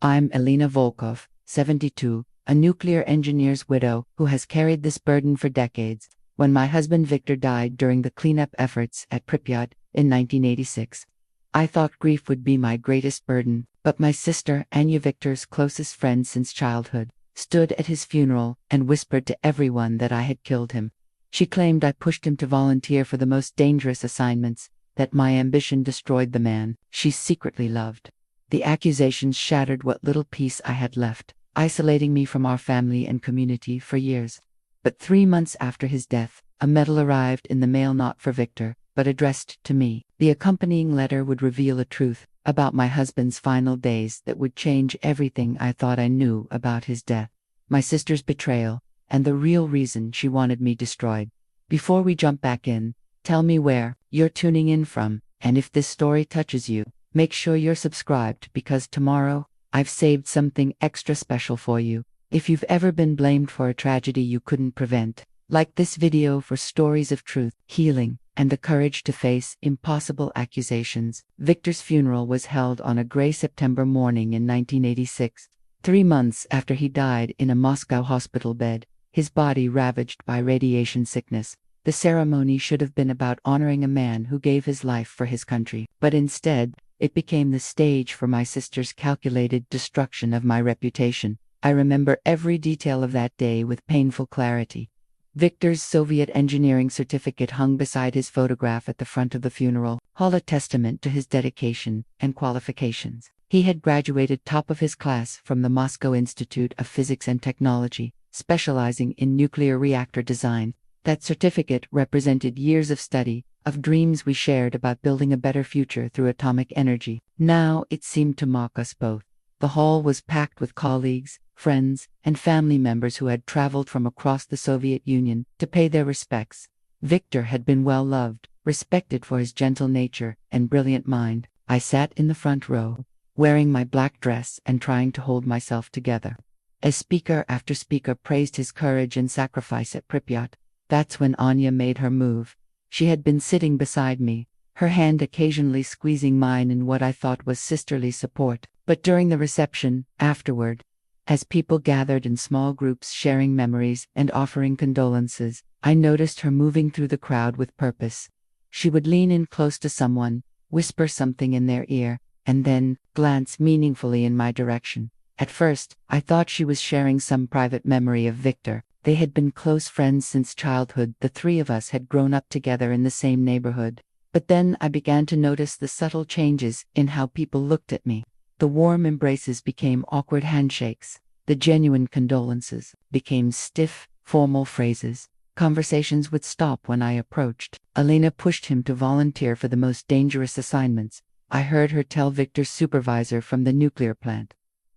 I'm Elena Volkov, 72, a nuclear engineer's widow who has carried this burden for decades. When my husband Viktor died during the cleanup efforts at Pripyat in 1986, I thought grief would be my greatest burden, but my sister, Anya, Viktor's closest friend since childhood, stood at his funeral and whispered to everyone that I had killed him. She claimed I pushed him to volunteer for the most dangerous assignments, that my ambition destroyed the man she secretly loved. The accusations shattered what little peace I had left, isolating me from our family and community for years. But 3 months after his death, a medal arrived in the mail, not for Viktor, but addressed to me. The accompanying letter would reveal a truth about my husband's final days that would change everything I thought I knew about his death, my sister's betrayal, and the real reason she wanted me destroyed. Before we jump back in, tell me where you're tuning in from, and if this story touches you, make sure you're subscribed, because tomorrow, I've saved something extra special for you. If you've ever been blamed for a tragedy you couldn't prevent, like this video for stories of truth, healing, and the courage to face impossible accusations. Viktor's funeral was held on a gray September morning in 1986, 3 months after he died in a Moscow hospital bed, his body ravaged by radiation sickness. The ceremony should have been about honoring a man who gave his life for his country, but instead, it became the stage for my sister's calculated destruction of my reputation. I remember every detail of that day with painful clarity. Viktor's Soviet engineering certificate hung beside his photograph at the front of the funeral hall, a testament to his dedication and qualifications. He had graduated top of his class from the Moscow Institute of Physics and Technology, specializing in nuclear reactor design. That certificate represented years of study, of dreams we shared about building a better future through atomic energy. Now it seemed to mock us both. The hall was packed with colleagues, friends, and family members who had traveled from across the Soviet Union to pay their respects. Viktor had been well loved, respected for his gentle nature and brilliant mind. I sat in the front row, wearing my black dress and trying to hold myself together. As speaker after speaker praised his courage and sacrifice at Pripyat, that's when Anya made her move. She had been sitting beside me, her hand occasionally squeezing mine in what I thought was sisterly support. But during the reception, afterward, as people gathered in small groups sharing memories and offering condolences, I noticed her moving through the crowd with purpose. She would lean in close to someone, whisper something in their ear, and then glance meaningfully in my direction. At first, I thought she was sharing some private memory of Viktor. They had been close friends since childhood. The three of us had grown up together in the same neighborhood. But then I began to notice the subtle changes in how people looked at me. The warm embraces became awkward handshakes. The genuine condolences became stiff, formal phrases. Conversations would stop when I approached. Elena pushed him to volunteer for the most dangerous assignments. I heard her tell Viktor's supervisor from the nuclear plant.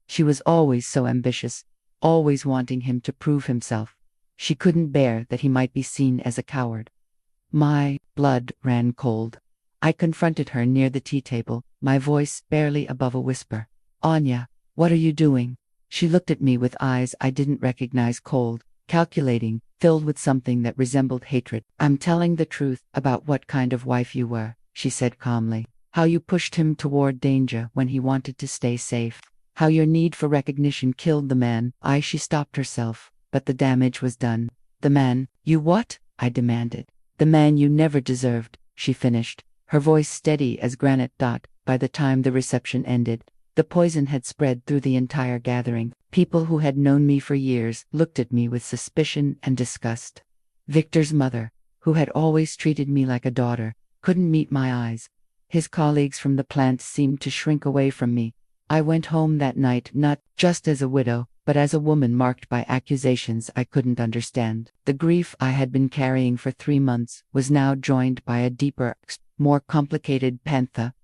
She was always so ambitious, always wanting him to prove himself. She couldn't bear that he might be seen as a coward. My blood ran cold. I confronted her near the tea table, my voice barely above a whisper. "Anya, what are you doing?" She looked at me with eyes I didn't recognize, cold, calculating, filled with something that resembled hatred. "I'm telling the truth about what kind of wife you were," she said calmly. "How you pushed him toward danger when he wanted to stay safe. How your need for recognition killed the man." She stopped herself, but the damage was done. "The man, you what?" I demanded. "The man you never deserved," she finished, her voice steady as granite. By the time the reception ended, the poison had spread through the entire gathering. People who had known me for years looked at me with suspicion and disgust. Viktor's mother, who had always treated me like a daughter, couldn't meet my eyes. His colleagues from the plant seemed to shrink away from me. I went home that night not just as a widow, but as a woman marked by accusations I couldn't understand. The grief I had been carrying for 3 months was now joined by a deeper, more complicated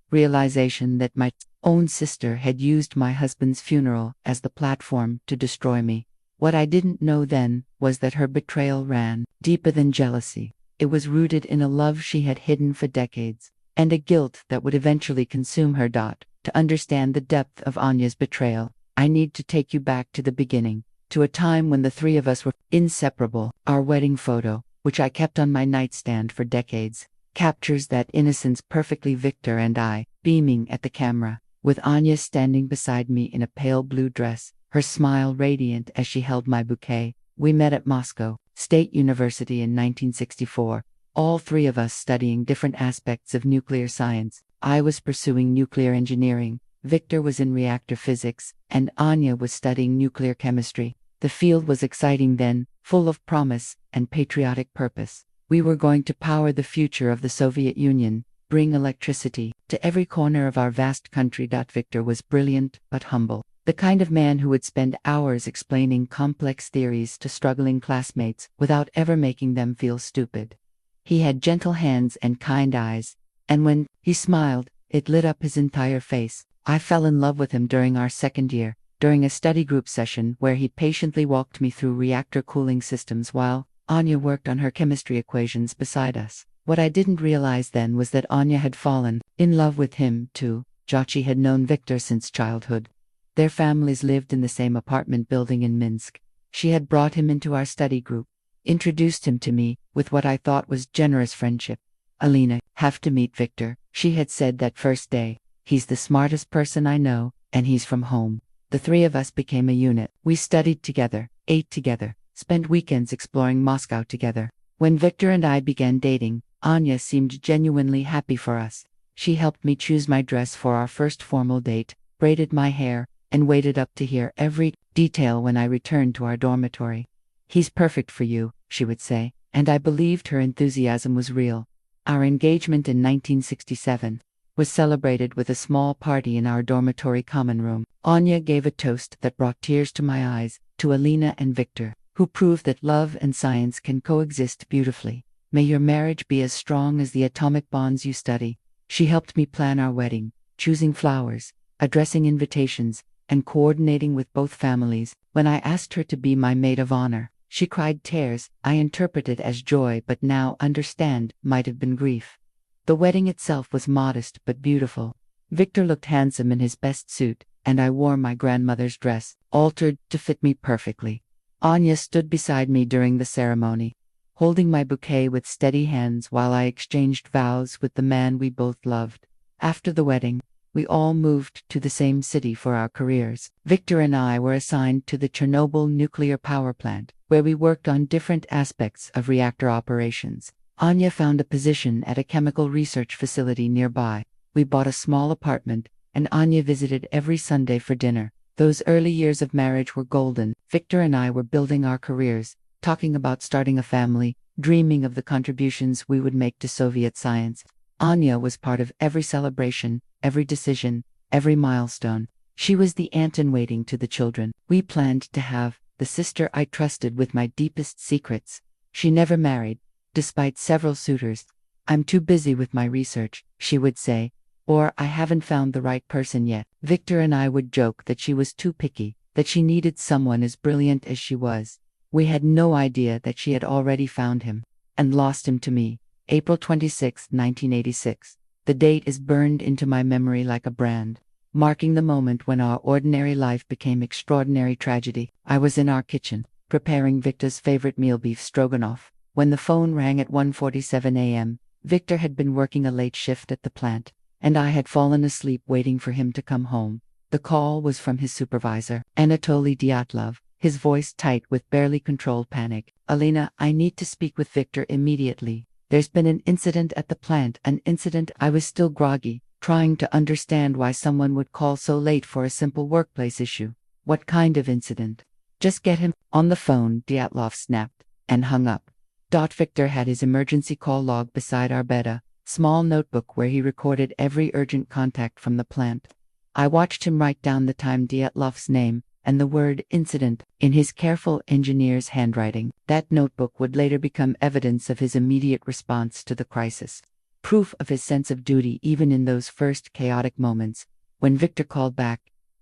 realization that my own sister had used my husband's funeral as the platform to destroy me. What I didn't know then was that her betrayal ran deeper than jealousy. It was rooted in a love she had hidden for decades, and a guilt that would eventually consume her. To understand the depth of Anya's betrayal, I need to take you back to the beginning, to a time when the three of us were inseparable. Our wedding photo, which I kept on my nightstand for decades, captures that innocence perfectly. Viktor and I, beaming at the camera, with Anya standing beside me in a pale blue dress, her smile radiant as she held my bouquet. We met at Moscow State University in 1964, all three of us studying different aspects of nuclear science. I was pursuing nuclear engineering, Viktor was in reactor physics, and Anya was studying nuclear chemistry. The field was exciting then, full of promise and patriotic purpose. We were going to power the future of the Soviet Union, bring electricity to every corner of our vast country. Viktor was brilliant but humble, the kind of man who would spend hours explaining complex theories to struggling classmates without ever making them feel stupid. He had gentle hands and kind eyes, and when he smiled, it lit up his entire face. I fell in love with him during our second year, during a study group session where he patiently walked me through reactor cooling systems while Anya worked on her chemistry equations beside us. What I didn't realize then was that Anya had fallen in love with him too. She had known Viktor since childhood. Their families lived in the same apartment building in Minsk. She had brought him into our study group, introduced him to me with what I thought was generous friendship. "Elena, have to meet Viktor," she had said that first day. "He's the smartest person I know, and he's from home." The three of us became a unit. We studied together, ate together, spent weekends exploring Moscow together. When Viktor and I began dating, Anya seemed genuinely happy for us. She helped me choose my dress for our first formal date, braided my hair, and waited up to hear every detail when I returned to our dormitory. "He's perfect for you," she would say, and I believed her enthusiasm was real. Our engagement in 1967 was celebrated with a small party in our dormitory common room. Anya gave a toast that brought tears to my eyes, to Elena and Viktor, who proved that love and science can coexist beautifully. "May your marriage be as strong as the atomic bonds you study." She helped me plan our wedding, choosing flowers, addressing invitations, and coordinating with both families. When I asked her to be my maid of honor, she cried tears I interpreted as joy but now understand might have been grief. The wedding itself was modest but beautiful. Viktor looked handsome in his best suit, and I wore my grandmother's dress, altered to fit me perfectly. Anya stood beside me during the ceremony, holding my bouquet with steady hands while I exchanged vows with the man we both loved. After the wedding, we all moved to the same city for our careers. Viktor and I were assigned to the Chernobyl nuclear power plant, where we worked on different aspects of reactor operations. Anya found a position at a chemical research facility nearby. We bought a small apartment, and Anya visited every Sunday for dinner. Those early years of marriage were golden. Viktor and I were building our careers, talking about starting a family, dreaming of the contributions we would make to Soviet science. Anya was part of every celebration, every decision, every milestone. She was the aunt-in-waiting to the children. We planned to have the sister I trusted with my deepest secrets. She never married, despite several suitors. "I'm too busy with my research," she would say, or "I haven't found the right person yet." Viktor and I would joke that she was too picky, that she needed someone as brilliant as she was. We had no idea that she had already found him, and lost him to me. April 26, 1986. The date is burned into my memory like a brand, marking the moment when our ordinary life became extraordinary tragedy. I was in our kitchen, preparing Viktor's favorite meal, beef stroganoff, when the phone rang at 1:47 a.m. Viktor had been working a late shift at the plant, and I had fallen asleep waiting for him to come home. The call was from his supervisor, Anatoly Dyatlov, his voice tight with barely controlled panic. "Elena, I need to speak with Viktor immediately. There's been an incident at the plant." An incident? I was still groggy, trying to understand why someone would call so late for a simple workplace issue. What kind of incident? "Just get him on the phone," Dyatlov snapped, and hung up. Viktor had his emergency call log beside our bed, a small notebook where he recorded every urgent contact from the plant. I watched him write down the time, Dyatlov's name, and the word incident in his careful engineer's handwriting. That notebook would later become evidence of his immediate response to the crisis, proof of his sense of duty even in those first chaotic moments. When Viktor called back,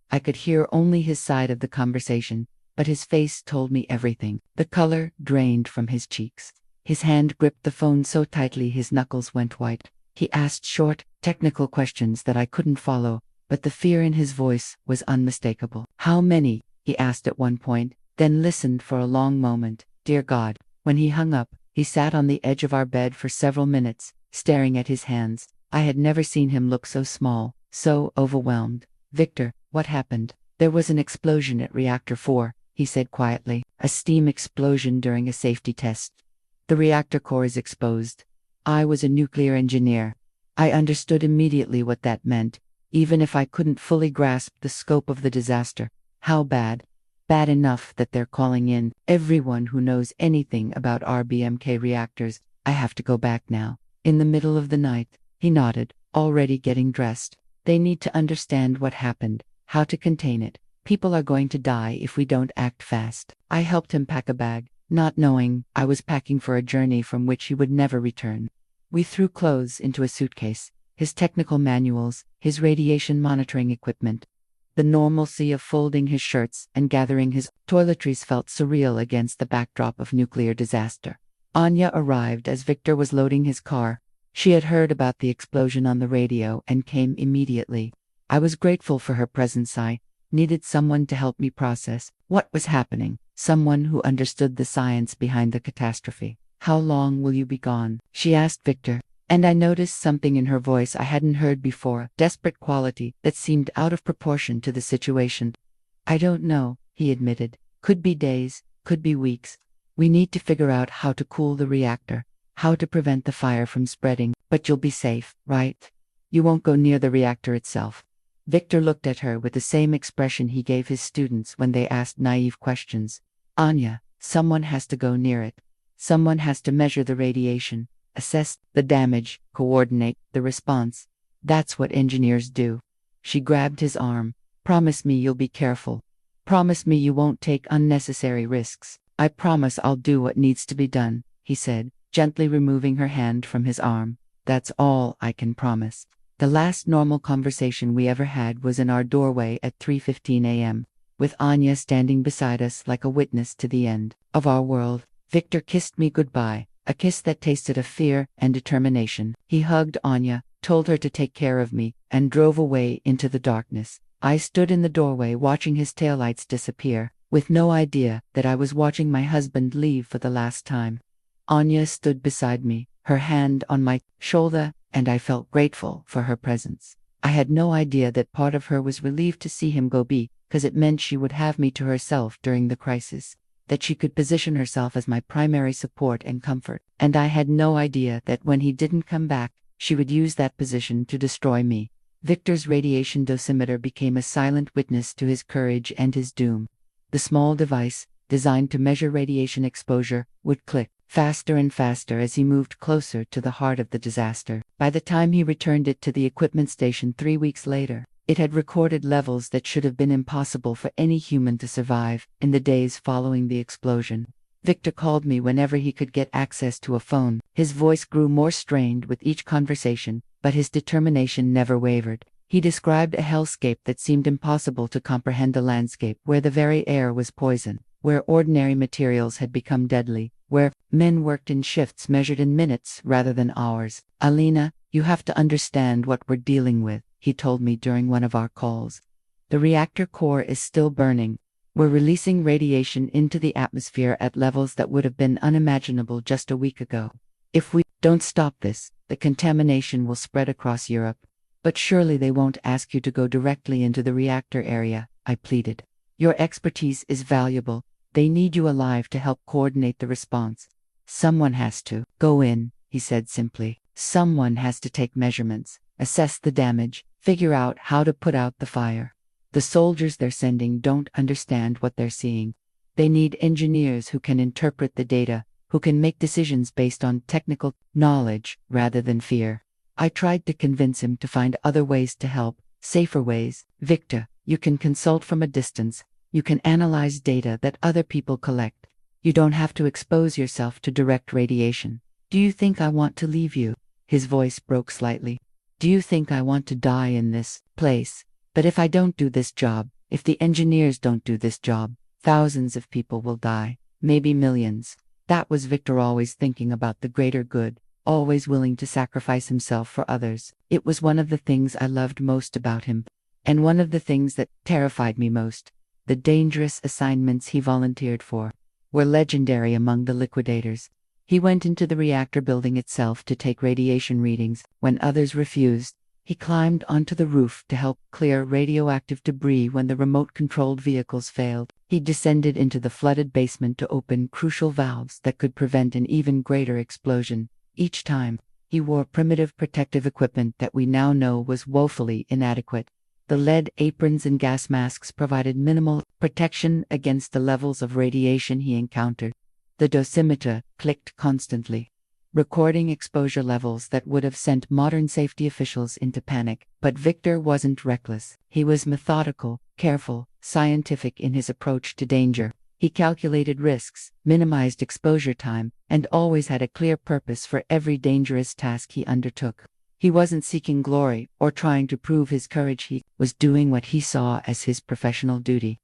I could hear only his side of the conversation, but his face told me everything. The color drained from his cheeks. His hand gripped the phone so tightly his knuckles went white. He asked short, technical questions that I couldn't follow, but the fear in his voice was unmistakable. "How many?" he asked at one point, then listened for a long moment. "Dear God." When he hung up, he sat on the edge of our bed for several minutes, staring at his hands. I had never seen him look so small, so overwhelmed. Victor, what happened? There was an explosion at reactor 4, he said quietly. A steam explosion during a safety test. The reactor core is exposed. I was a nuclear engineer. I understood immediately what that meant, even if I couldn't fully grasp the scope of the disaster. How bad? Bad enough that they're calling in everyone who knows anything about RBMK reactors. I have to go back now. In the middle of the night, he nodded, already getting dressed. They need to understand what happened, how to contain it. People are going to die if we don't act fast. I helped him pack a bag, not knowing I was packing for a journey from which he would never return. We threw clothes into a suitcase, his technical manuals, his radiation monitoring equipment. The normalcy of folding his shirts and gathering his toiletries felt surreal against the backdrop of nuclear disaster. Anya arrived as Viktor was loading his car. She had heard about the explosion on the radio and came immediately. I was grateful for her presence. I needed someone to help me process what was happening, someone who understood the science behind the catastrophe. How long will you be gone? She asked Viktor, and I noticed something in her voice I hadn't heard before, desperate quality that seemed out of proportion to the situation. I don't know, he admitted. Could be days, could be weeks. We need to figure out how to cool the reactor, how to prevent the fire from spreading, but you'll be safe, right? You won't go near the reactor itself. Viktor looked at her with the same expression he gave his students when they asked naive questions. Anya, someone has to go near it. Someone has to measure the radiation, assess the damage, coordinate the response. That's what engineers do. She grabbed his arm. Promise me you'll be careful. Promise me you won't take unnecessary risks. I promise I'll do what needs to be done, he said, gently removing her hand from his arm. That's all I can promise. The last normal conversation we ever had was in our doorway at 3:15 a.m., with Anya standing beside us like a witness to the end of our world. Viktor kissed me goodbye, a kiss that tasted of fear and determination. He hugged Anya, told her to take care of me, and drove away into the darkness. I stood in the doorway watching his taillights disappear, with no idea that I was watching my husband leave for the last time. Anya stood beside me, her hand on my shoulder, and I felt grateful for her presence. I had no idea that part of her was relieved to see him go because it meant she would have me to herself during the crisis, that she could position herself as my primary support and comfort. And I had no idea that when he didn't come back, she would use that position to destroy me. Viktor's radiation dosimeter became a silent witness to his courage and his doom. The small device, designed to measure radiation exposure, would click faster and faster as he moved closer to the heart of the disaster. By the time he returned it to the equipment station 3 weeks later, it had recorded levels that should have been impossible for any human to survive in the days following the explosion. Viktor called me whenever he could get access to a phone. His voice grew more strained with each conversation, but his determination never wavered. He described a hellscape that seemed impossible to comprehend, a landscape where the very air was poison, where ordinary materials had become deadly, where men worked in shifts measured in minutes rather than hours. Elena, you have to understand what we're dealing with, he told me during one of our calls. The reactor core is still burning. We're releasing radiation into the atmosphere at levels that would have been unimaginable just a week ago. If we don't stop this, the contamination will spread across Europe. But surely they won't ask you to go directly into the reactor area, I pleaded. Your expertise is valuable. They need you alive to help coordinate the response. Someone has to go in, he said simply. Someone has to take measurements, assess the damage, figure out how to put out the fire. The soldiers they're sending don't understand what they're seeing. They need engineers who can interpret the data, who can make decisions based on technical knowledge rather than fear. I tried to convince him to find other ways to help, safer ways. Viktor, you can consult from a distance. You can analyze data that other people collect. You don't have to expose yourself to direct radiation. Do you think I want to leave you? His voice broke slightly. Do you think I want to die in this place? But if I don't do this job, if the engineers don't do this job, thousands of people will die, maybe millions. That was Viktor, always thinking about the greater good, always willing to sacrifice himself for others. It was one of the things I loved most about him, and one of the things that terrified me most. The dangerous assignments he volunteered for were legendary among the liquidators. He went into the reactor building itself to take radiation readings when others refused. He climbed onto the roof to help clear radioactive debris when the remote-controlled vehicles failed. He descended into the flooded basement to open crucial valves that could prevent an even greater explosion. Each time, he wore primitive protective equipment that we now know was woefully inadequate. The lead aprons and gas masks provided minimal protection against the levels of radiation he encountered. The dosimeter clicked constantly, recording exposure levels that would have sent modern safety officials into panic. But Viktor wasn't reckless. He was methodical, careful, scientific in his approach to danger. He calculated risks, minimized exposure time, and always had a clear purpose for every dangerous task he undertook. He wasn't seeking glory or trying to prove his courage. He was doing what he saw as his professional duty.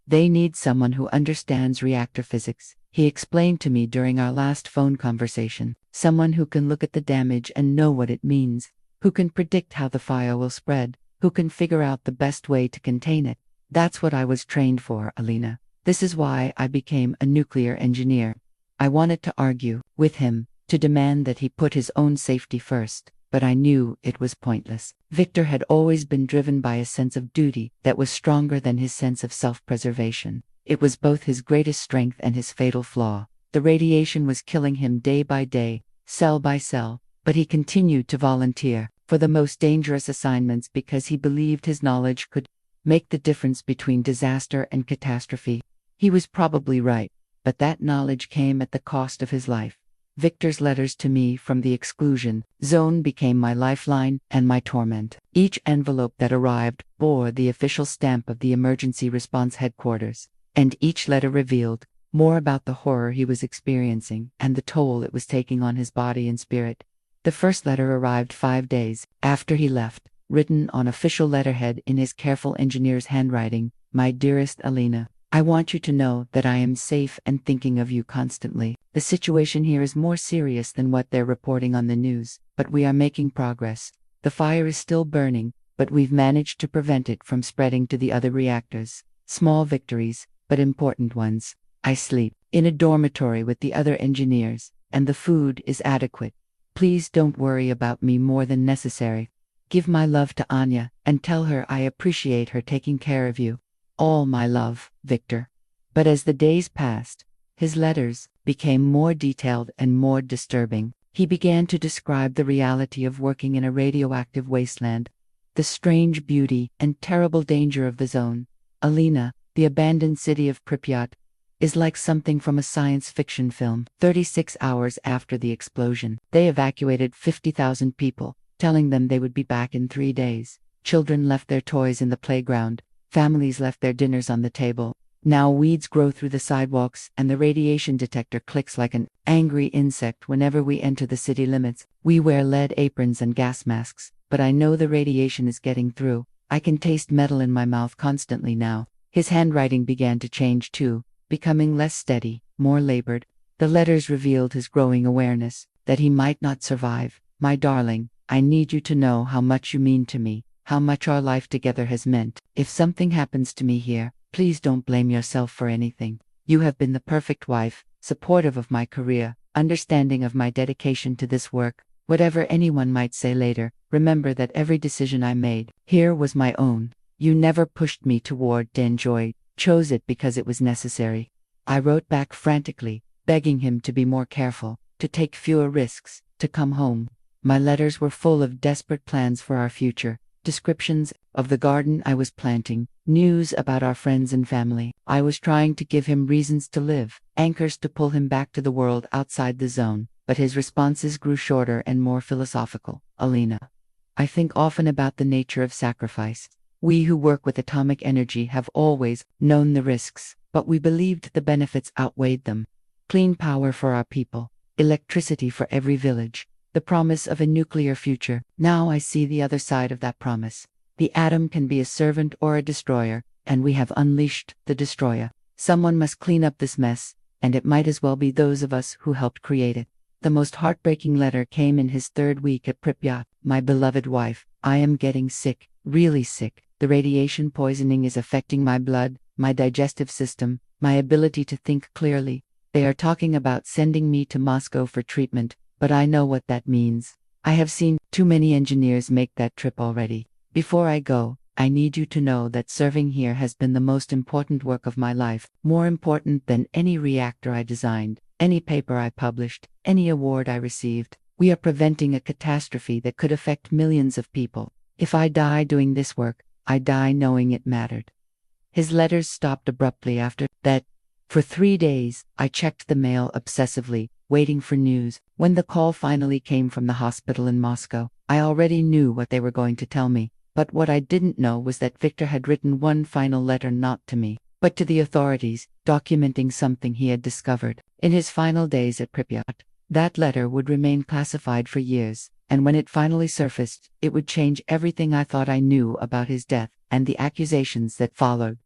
They need someone who understands reactor physics, he explained to me during our last phone conversation. Someone who can look at the damage and know what it means, who can predict how the fire will spread, who can figure out the best way to contain it. That's what I was trained for, Elena. This is why I became a nuclear engineer. I wanted to argue with him, to demand that he put his own safety first, but I knew it was pointless. Viktor had always been driven by a sense of duty that was stronger than his sense of self-preservation. It was both his greatest strength and his fatal flaw. The radiation was killing him day by day, cell by cell, but he continued to volunteer for the most dangerous assignments because he believed his knowledge could make the difference between disaster and catastrophe. He was probably right, but that knowledge came at the cost of his life. Viktor's letters to me from the exclusion zone became my lifeline and my torment. Each envelope that arrived bore the official stamp of the Emergency Response Headquarters, and each letter revealed more about the horror he was experiencing and the toll it was taking on his body and spirit. The first letter arrived 5 days after he left, written on official letterhead in his careful engineer's handwriting. My dearest Elena, I want you to know that I am safe and thinking of you constantly. The situation here is more serious than what they're reporting on the news, but we are making progress. The fire is still burning, but we've managed to prevent it from spreading to the other reactors. Small victories, but important ones. I sleep in a dormitory with the other engineers, and the food is adequate. Please don't worry about me more than necessary. Give my love to Anya, and tell her I appreciate her taking care of you. All my love, Viktor. But as the days passed, his letters became more detailed and more disturbing. He began to describe the reality of working in a radioactive wasteland, the strange beauty and terrible danger of the zone. Elena, the abandoned city of Pripyat, is like something from a science fiction film. 36 hours after the explosion, they evacuated 50,000 people, telling them they would be back in 3 days. Children left their toys in the playground. Families left their dinners on the table. Now weeds grow through the sidewalks, and the radiation detector clicks like an angry insect whenever we enter the city limits. We wear lead aprons and gas masks, but I know the radiation is getting through. I can taste metal in my mouth constantly now. His handwriting began to change too, becoming less steady, more labored. The letters revealed his growing awareness that he might not survive. My darling, I need you to know how much you mean to me, how much our life together has meant. If something happens to me here, please don't blame yourself for anything. You have been the perfect wife, supportive of my career, understanding of my dedication to this work. Whatever anyone might say later, remember that every decision I made here was my own. You never pushed me toward enjoy, chose it because it was necessary. I wrote back frantically, begging him to be more careful, to take fewer risks, to come home. My letters were full of desperate plans for our future, descriptions of the garden I was planting, news about our friends and family. I was trying to give him reasons to live, anchors to pull him back to the world outside the zone, but his responses grew shorter and more philosophical. Elena, I think often about the nature of sacrifice. We who work with atomic energy have always known the risks, but we believed the benefits outweighed them. Clean power for our people, electricity for every village, the promise of a nuclear future. Now I see the other side of that promise. The atom can be a servant or a destroyer, and we have unleashed the destroyer. Someone must clean up this mess, and it might as well be those of us who helped create it. The most heartbreaking letter came in his 3rd week at Pripyat. My beloved wife, I am getting sick, really sick. The radiation poisoning is affecting my blood, my digestive system, my ability to think clearly. They are talking about sending me to Moscow for treatment, but I know what that means. I have seen too many engineers make that trip already. Before I go, I need you to know that serving here has been the most important work of my life, more important than any reactor I designed, any paper I published, any award I received. We are preventing a catastrophe that could affect millions of people. If I die doing this work, I die knowing it mattered. His letters stopped abruptly after that. For 3 days, I checked the mail obsessively, waiting for news. When the call finally came from the hospital in Moscow, I already knew what they were going to tell me. But what I didn't know was that Viktor had written one final letter not to me, but to the authorities, documenting something he had discovered. In his final days at Pripyat, that letter would remain classified for years, and when it finally surfaced, it would change everything I thought I knew about his death and the accusations that followed.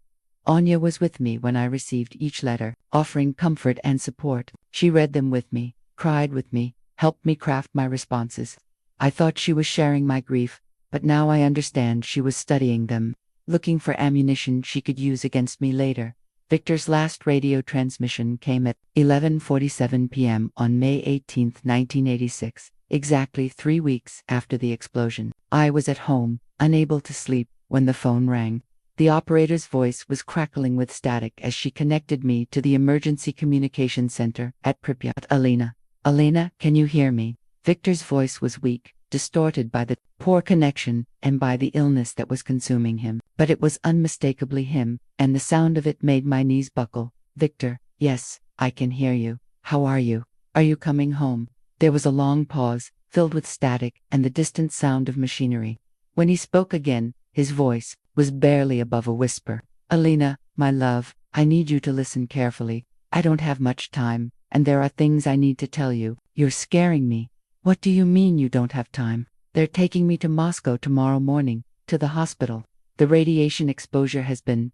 Anya was with me when I received each letter, offering comfort and support. She read them with me, cried with me, helped me craft my responses. I thought she was sharing my grief, but now I understand she was studying them, looking for ammunition she could use against me later. Viktor's last radio transmission came at 11:47 p.m. on May 18, 1986, exactly 3 weeks after the explosion. I was at home, unable to sleep, when the phone rang. The operator's voice was crackling with static as she connected me to the emergency communication center at Pripyat. Elena, can you hear me? Viktor's voice was weak, distorted by the poor connection and by the illness that was consuming him. But it was unmistakably him, and the sound of it made my knees buckle. Viktor, yes, I can hear you. How are you? Are you coming home? There was a long pause, filled with static and the distant sound of machinery. When he spoke again, his voice was barely above a whisper. Elena, my love, I need you to listen carefully. I don't have much time, and there are things I need to tell you. You're scaring me. What do you mean you don't have time? They're taking me to Moscow tomorrow morning, to the hospital. The radiation exposure has been ...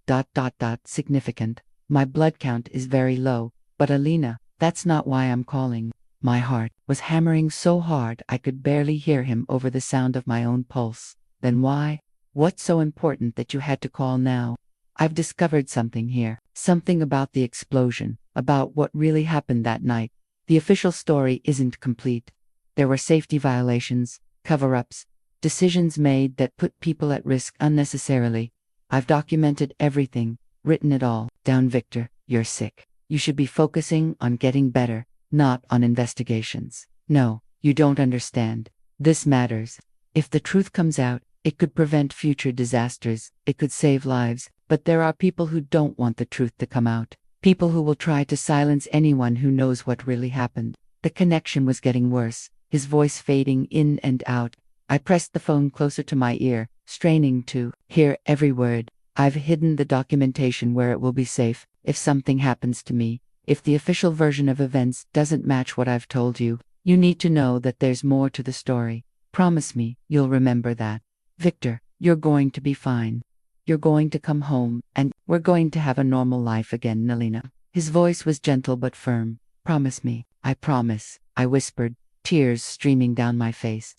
significant. My blood count is very low, but Elena, that's not why I'm calling. My heart was hammering so hard I could barely hear him over the sound of my own pulse. Then why? What's so important that you had to call now? I've discovered something here, something about the explosion, about what really happened that night. The official story isn't complete. There were safety violations, cover-ups, decisions made that put people at risk unnecessarily. I've documented everything, written it all down. Viktor, you're sick. You should be focusing on getting better, not on investigations. No, you don't understand. This matters. If the truth comes out, it could prevent future disasters, it could save lives, but there are people who don't want the truth to come out. People who will try to silence anyone who knows what really happened. The connection was getting worse, his voice fading in and out. I pressed the phone closer to my ear, straining to hear every word. I've hidden the documentation where it will be safe. If something happens to me, if the official version of events doesn't match what I've told you, you need to know that there's more to the story. Promise me you'll remember that. Viktor, you're going to be fine. You're going to come home, and we're going to have a normal life again, Elena. His voice was gentle but firm. Promise me. I promise, I whispered, tears streaming down my face.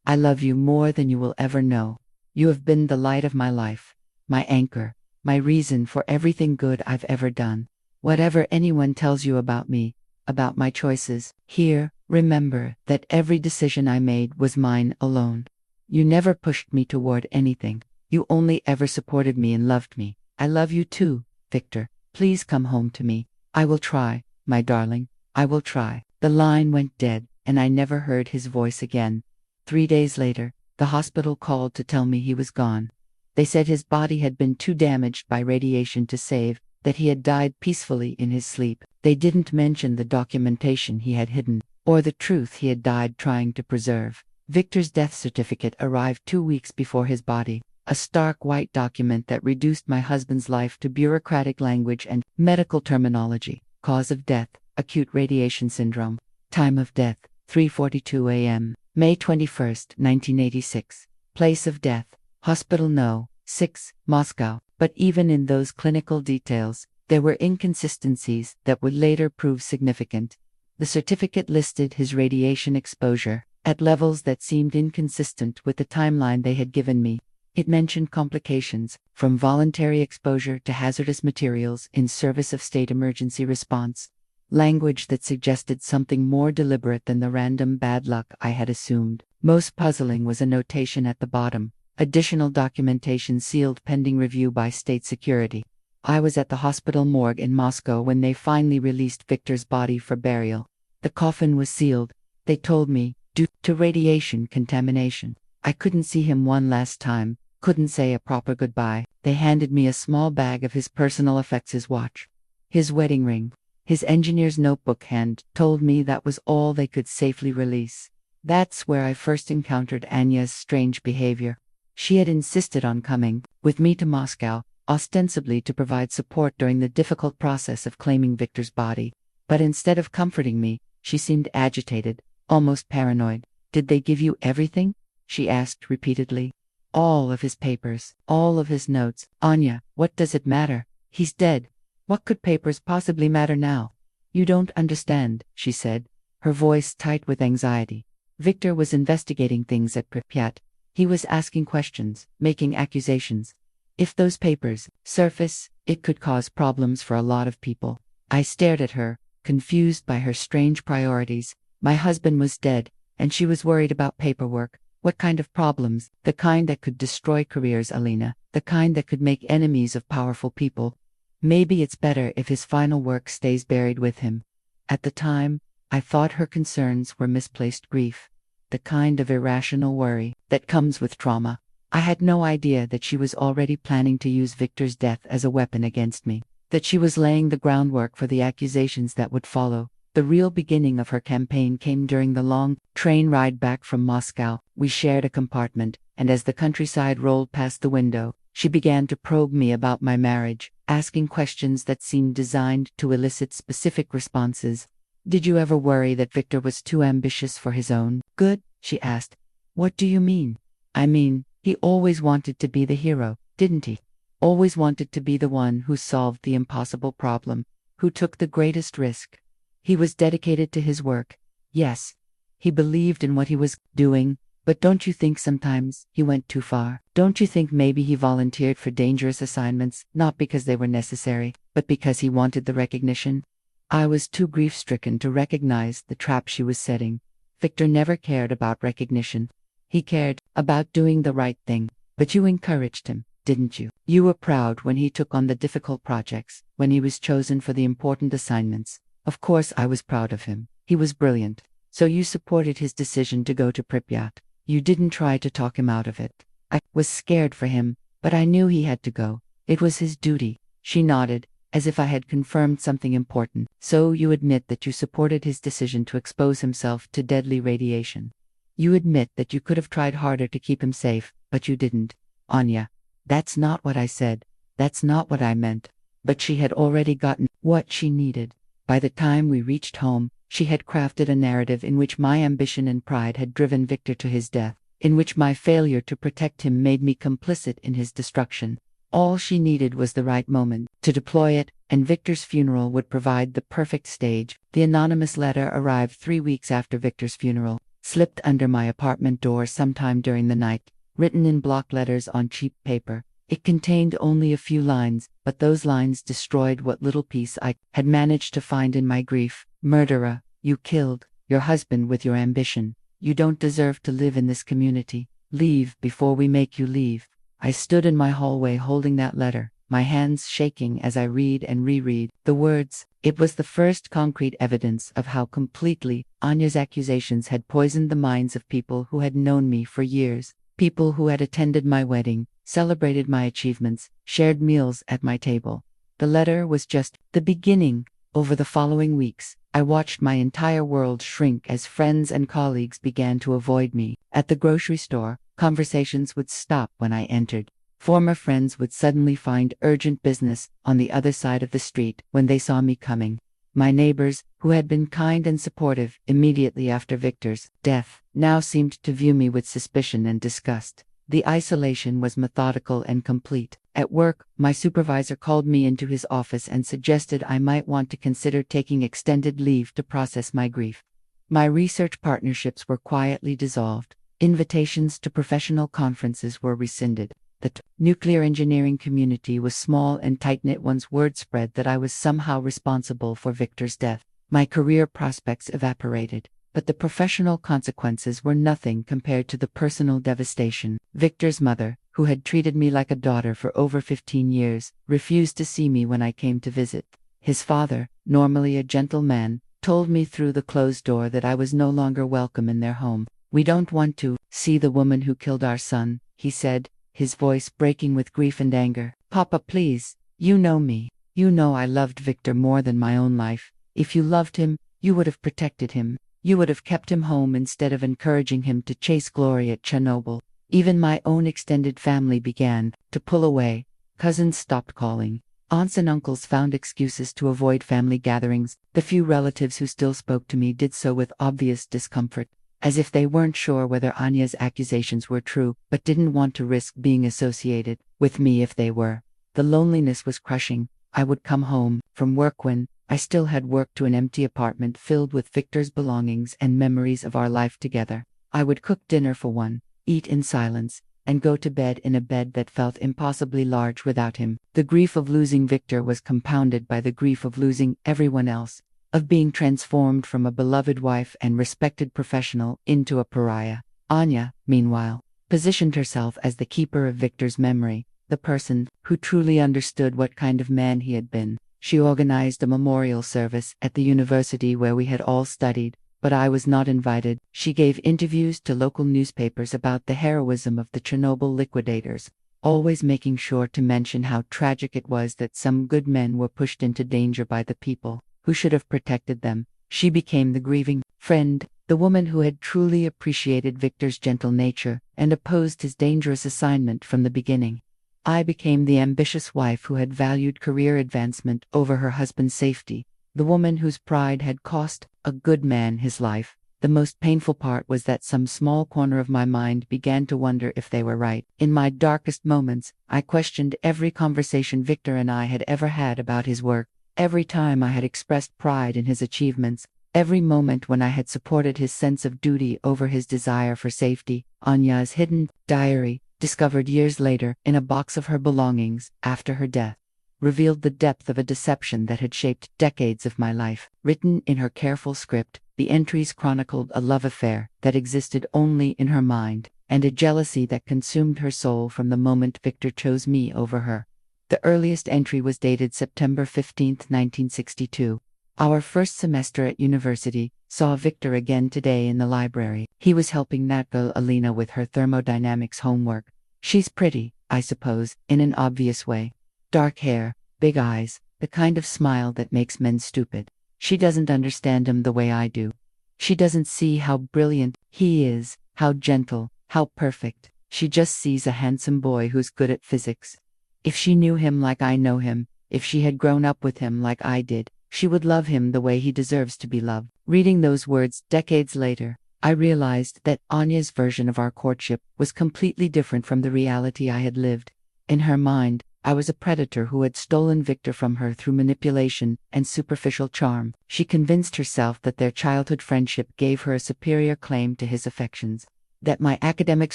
I love you more than you will ever know. You have been the light of my life, my anchor, my reason for everything good I've ever done. Whatever anyone tells you about me, about my choices, here, remember that every decision I made was mine alone. You never pushed me toward anything. You only ever supported me and loved me. I love you too, Viktor. Please come home to me. I will try, my darling. I will try. The line went dead, and I never heard his voice again. 3 days later, the hospital called to tell me he was gone. They said his body had been too damaged by radiation to save, that he had died peacefully in his sleep. They didn't mention the documentation he had hidden, or the truth he had died trying to preserve. Viktor's death certificate arrived 2 weeks before his body, a stark white document that reduced my husband's life to bureaucratic language and medical terminology. Cause of death, acute radiation syndrome. Time of death, 3:42 a.m., May 21, 1986. Place of death, Hospital No. 6, Moscow. But even in those clinical details, there were inconsistencies that would later prove significant. The certificate listed his radiation exposure at levels that seemed inconsistent with the timeline they had given me. It mentioned complications, from voluntary exposure to hazardous materials in service of state emergency response. language that suggested something more deliberate than the random bad luck I had assumed. Most puzzling was a notation at the bottom: additional documentation sealed pending review by state security. I was at the hospital morgue in Moscow when they finally released Viktor's body for burial. The coffin was sealed, they told me, due to radiation contamination. I couldn't see him one last time, couldn't say a proper goodbye. They handed me a small bag of his personal effects: his watch, his wedding ring, his engineer's notebook, and told me that was all they could safely release. That's where I first encountered Anya's strange behavior. She had insisted on coming with me to Moscow, ostensibly to provide support during the difficult process of claiming Viktor's body. But instead of comforting me, she seemed agitated, almost paranoid. "Did they give you everything?" she asked repeatedly. "All of his papers, all of his notes." "Anya, what does it matter? He's dead. What could papers possibly matter now?" "You don't understand," she said, her voice tight with anxiety. "Viktor was investigating things at Pripyat. He was asking questions, making accusations. If those papers surface, it could cause problems for a lot of people." I stared at her, confused by her strange priorities. My husband was dead, and she was worried about paperwork. What kind of problems? The kind that could destroy careers, Elena. The kind that could make enemies of powerful people. Maybe it's better if his final work stays buried with him. At the time, I thought her concerns were misplaced grief. The kind of irrational worry that comes with trauma. I had no idea that she was already planning to use Viktor's death as a weapon against me. That she was laying the groundwork for the accusations that would follow. The real beginning of her campaign came during the long train ride back from Moscow. We shared a compartment, and as the countryside rolled past the window, she began to probe me about my marriage, asking questions that seemed designed to elicit specific responses. "Did you ever worry that Viktor was too ambitious for his own good?" she asked. "What do you mean?" "I mean, he always wanted to be the hero, didn't he? Always wanted to be the one who solved the impossible problem, who took the greatest risk. He was dedicated to his work. Yes, he believed in what he was doing, but don't you think sometimes he went too far? Don't you think maybe he volunteered for dangerous assignments, not because they were necessary, but because he wanted the recognition?" I was too grief-stricken to recognize the trap she was setting. Viktor never cared about recognition. He cared about doing the right thing. But you encouraged him, didn't you? You were proud when he took on the difficult projects, when he was chosen for the important assignments. Of course I was proud of him. He was brilliant. So you supported his decision to go to Pripyat. You didn't try to talk him out of it. I was scared for him, but I knew he had to go. It was his duty. She nodded, as if I had confirmed something important. "So you admit that you supported his decision to expose himself to deadly radiation. You admit that you could have tried harder to keep him safe, but you didn't." "Anya, that's not what I said. That's not what I meant." But she had already gotten what she needed. By the time we reached home, she had crafted a narrative in which my ambition and pride had driven Viktor to his death, in which my failure to protect him made me complicit in his destruction. All she needed was the right moment to deploy it, and Viktor's funeral would provide the perfect stage. The anonymous letter arrived 3 weeks after Viktor's funeral, slipped under my apartment door sometime during the night, written in block letters on cheap paper. It contained only a few lines, but those lines destroyed what little peace I had managed to find in my grief. "Murderer, you killed your husband with your ambition. You don't deserve to live in this community. Leave before we make you leave." I stood in my hallway holding that letter, my hands shaking as I read and reread the words. It was the first concrete evidence of how completely Anya's accusations had poisoned the minds of people who had known me for years, people who had attended my wedding, celebrated my achievements, shared meals at my table. The letter was just the beginning. Over the following weeks, I watched my entire world shrink as friends and colleagues began to avoid me. At the grocery store, conversations would stop when I entered. Former friends would suddenly find urgent business on the other side of the street when they saw me coming. My neighbors, who had been kind and supportive immediately after Viktor's death, now seemed to view me with suspicion and disgust. The isolation was methodical and complete. At work, my supervisor called me into his office and suggested I might want to consider taking extended leave to process my grief. My research partnerships were quietly dissolved. Invitations to professional conferences were rescinded. The nuclear engineering community was small and tight-knit. Once word spread that I was somehow responsible for Viktor's death. My career prospects evaporated, but the professional consequences were nothing compared to the personal devastation. Victor's mother, who had treated me like a daughter for over 15 years, refused to see me when I came to visit. His father, normally a gentle man, told me through the closed door that I was no longer welcome in their home. "We don't want to see the woman who killed our son," he said, his voice breaking with grief and anger. "Papa, please, you know me. You know I loved Victor more than my own life. If you loved him, you would have protected him. You would have kept him home instead of encouraging him to chase glory at Chernobyl." Even my own extended family began to pull away. Cousins stopped calling. Aunts and uncles found excuses to avoid family gatherings. The few relatives who still spoke to me did so with obvious discomfort, as if they weren't sure whether Anya's accusations were true, but didn't want to risk being associated with me if they were. The loneliness was crushing. I would come home from work when I still had work to an empty apartment filled with Victor's belongings and memories of our life together. I would cook dinner for one, eat in silence, and go to bed in a bed that felt impossibly large without him. The grief of losing Victor was compounded by the grief of losing everyone else, of being transformed from a beloved wife and respected professional into a pariah. Anya, meanwhile, positioned herself as the keeper of Victor's memory, the person who truly understood what kind of man he had been. She organized a memorial service at the university where we had all studied, but I was not invited. She gave interviews to local newspapers about the heroism of the Chernobyl liquidators, always making sure to mention how tragic it was that some good men were pushed into danger by the people who should have protected them. She became the grieving friend, the woman who had truly appreciated Victor's gentle nature and opposed his dangerous assignment from the beginning. I became the ambitious wife who had valued career advancement over her husband's safety, the woman whose pride had cost a good man his life. The most painful part was that some small corner of my mind began to wonder if they were right. In my darkest moments, I questioned every conversation Victor and I had ever had about his work, every time I had expressed pride in his achievements, every moment when I had supported his sense of duty over his desire for safety. Anya's hidden diary, discovered years later in a box of her belongings after her death, revealed the depth of a deception that had shaped decades of my life. Written in her careful script, the entries chronicled a love affair that existed only in her mind, and a jealousy that consumed her soul from the moment Victor chose me over her. The earliest entry was dated September 15, 1962. Our first semester at university saw Victor again today in the library. He was helping that girl Elena with her thermodynamics homework. She's pretty, I suppose, in an obvious way. Dark hair, big eyes, the kind of smile that makes men stupid. She doesn't understand him the way I do. She doesn't see how brilliant he is, how gentle, how perfect. She just sees a handsome boy who's good at physics. If she knew him like I know him, if she had grown up with him like I did, she would love him the way he deserves to be loved. Reading those words decades later, I realized that Anya's version of our courtship was completely different from the reality I had lived. In her mind, I was a predator who had stolen Victor from her through manipulation and superficial charm. She convinced herself that their childhood friendship gave her a superior claim to his affections, that my academic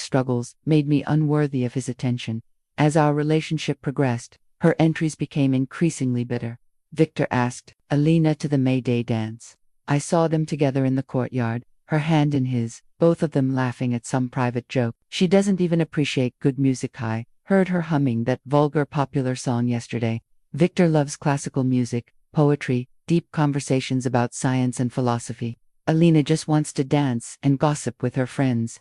struggles made me unworthy of his attention. As our relationship progressed, her entries became increasingly bitter. Victor asked Elena to the May Day dance. I saw them together in the courtyard, her hand in his, both of them laughing at some private joke. She doesn't even appreciate good music. I heard her humming that vulgar popular song yesterday. Victor loves classical music, poetry, deep conversations about science and philosophy. Elena just wants to dance and gossip with her friends.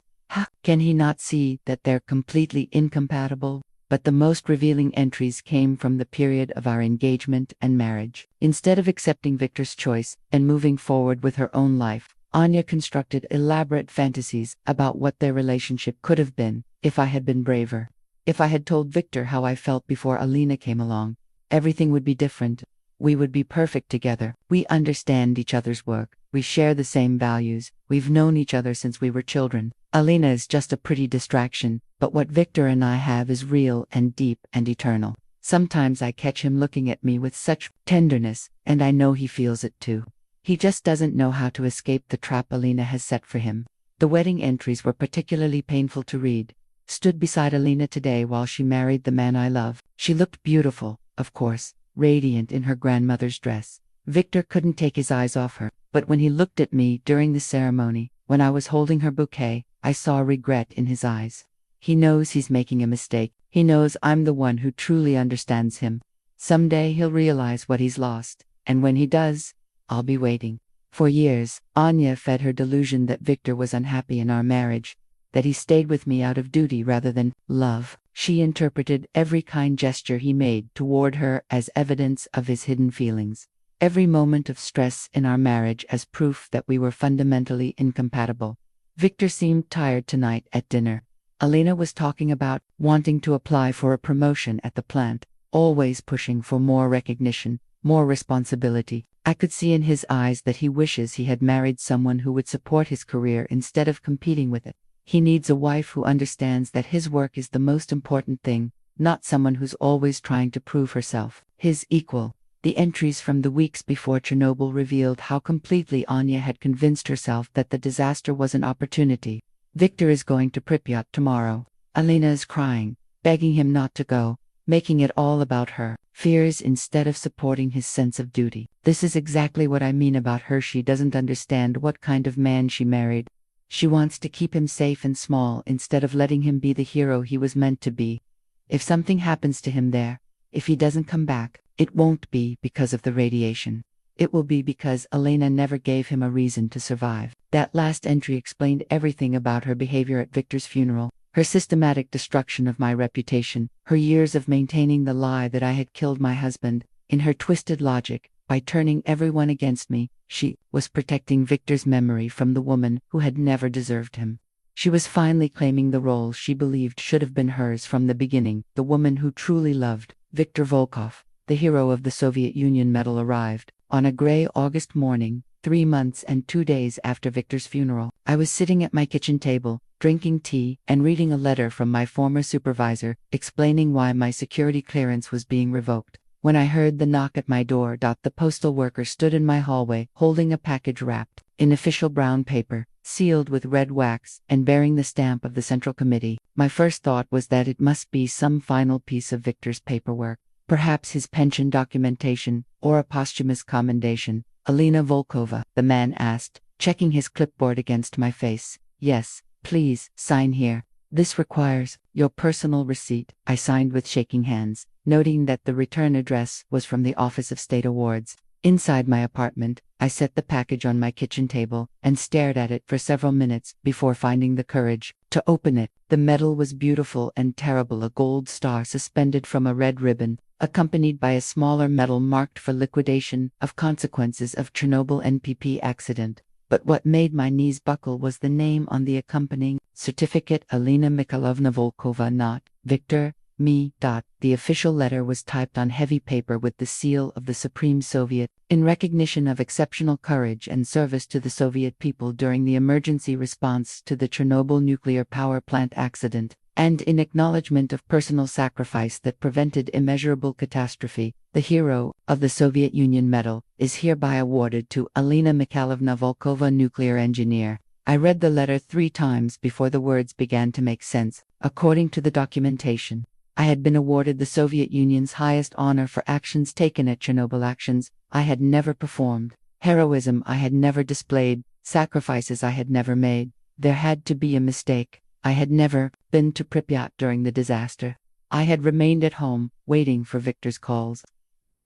Can he not see that they're completely incompatible? But the most revealing entries came from the period of our engagement and marriage. Instead of accepting Victor's choice and moving forward with her own life, Anya constructed elaborate fantasies about what their relationship could have been if I had been braver. If I had told Victor how I felt before Elena came along, everything would be different. We would be perfect together. We understand each other's work. We share the same values. We've known each other since we were children. Elena is just a pretty distraction, but what Victor and I have is real and deep and eternal. Sometimes I catch him looking at me with such tenderness, and I know he feels it too. He just doesn't know how to escape the trap Elena has set for him. The wedding entries were particularly painful to read. Stood beside Elena today while she married the man I love. She looked beautiful, of course, radiant in her grandmother's dress. Viktor couldn't take his eyes off her, but when he looked at me during the ceremony, when I was holding her bouquet, I saw regret in his eyes. He knows he's making a mistake. He knows I'm the one who truly understands him. Someday he'll realize what he's lost, and when he does, I'll be waiting. For years, Anya fed her delusion that Viktor was unhappy in our marriage, that he stayed with me out of duty rather than love. She interpreted every kind gesture he made toward her as evidence of his hidden feelings, every moment of stress in our marriage as proof that we were fundamentally incompatible. Viktor seemed tired tonight at dinner. Elena was talking about wanting to apply for a promotion at the plant, always pushing for more recognition, more responsibility. I could see in his eyes that he wishes he had married someone who would support his career instead of competing with it. He needs a wife who understands that his work is the most important thing, not someone who's always trying to prove herself his equal. The entries from the weeks before Chernobyl revealed how completely Anya had convinced herself that the disaster was an opportunity. Viktor is going to Pripyat tomorrow. Elena is crying, begging him not to go, making it all about her fears instead of supporting his sense of duty. This is exactly what I mean about her. She doesn't understand what kind of man she married. She wants to keep him safe and small instead of letting him be the hero he was meant to be. If something happens to him there, if he doesn't come back, it won't be because of the radiation. It will be because Elena never gave him a reason to survive. That last entry explained everything about her behavior at Viktor's funeral, her systematic destruction of my reputation, her years of maintaining the lie that I had killed my husband. In her twisted logic, by turning everyone against me, she was protecting Viktor's memory from the woman who had never deserved him. She was finally claiming the role she believed should have been hers from the beginning. The woman who truly loved Viktor Volkov, the hero of the Soviet Union medal, arrived on a gray August morning, 3 months and 2 days after Viktor's funeral. I was sitting at my kitchen table, drinking tea and reading a letter from my former supervisor explaining why my security clearance was being revoked, when I heard the knock at my door. The postal worker stood in my hallway holding a package wrapped in official brown paper, sealed with red wax and bearing the stamp of the Central Committee. My first thought was that it must be some final piece of Viktor's paperwork, perhaps his pension documentation or a posthumous commendation. Elena Volkova, the man asked, checking his clipboard against my face. Yes, please, sign here. This requires your personal receipt. I signed with shaking hands, noting that the return address was from the Office of State Awards. Inside my apartment, I set the package on my kitchen table and stared at it for several minutes before finding the courage to open it. The medal was beautiful and terrible, a gold star suspended from a red ribbon, accompanied by a smaller medal marked for liquidation of consequences of Chernobyl NPP accident. But what made my knees buckle was the name on the accompanying certificate: Elena Mikhailovna Volkova, not Viktor, me. The official letter was typed on heavy paper with the seal of the Supreme Soviet, in recognition of exceptional courage and service to the Soviet people during the emergency response to the Chernobyl nuclear power plant accident, and in acknowledgement of personal sacrifice that prevented immeasurable catastrophe. The hero of the Soviet Union medal is hereby awarded to Elena Mikhailovna Volkova, nuclear engineer. I read the letter 3 times before the words began to make sense. According to the documentation, I had been awarded the Soviet Union's highest honor for actions taken at Chernobyl, actions I had never performed, heroism I had never displayed, sacrifices I had never made. There had to be a mistake. I had never been to Pripyat during the disaster. I had remained at home, waiting for Viktor's calls,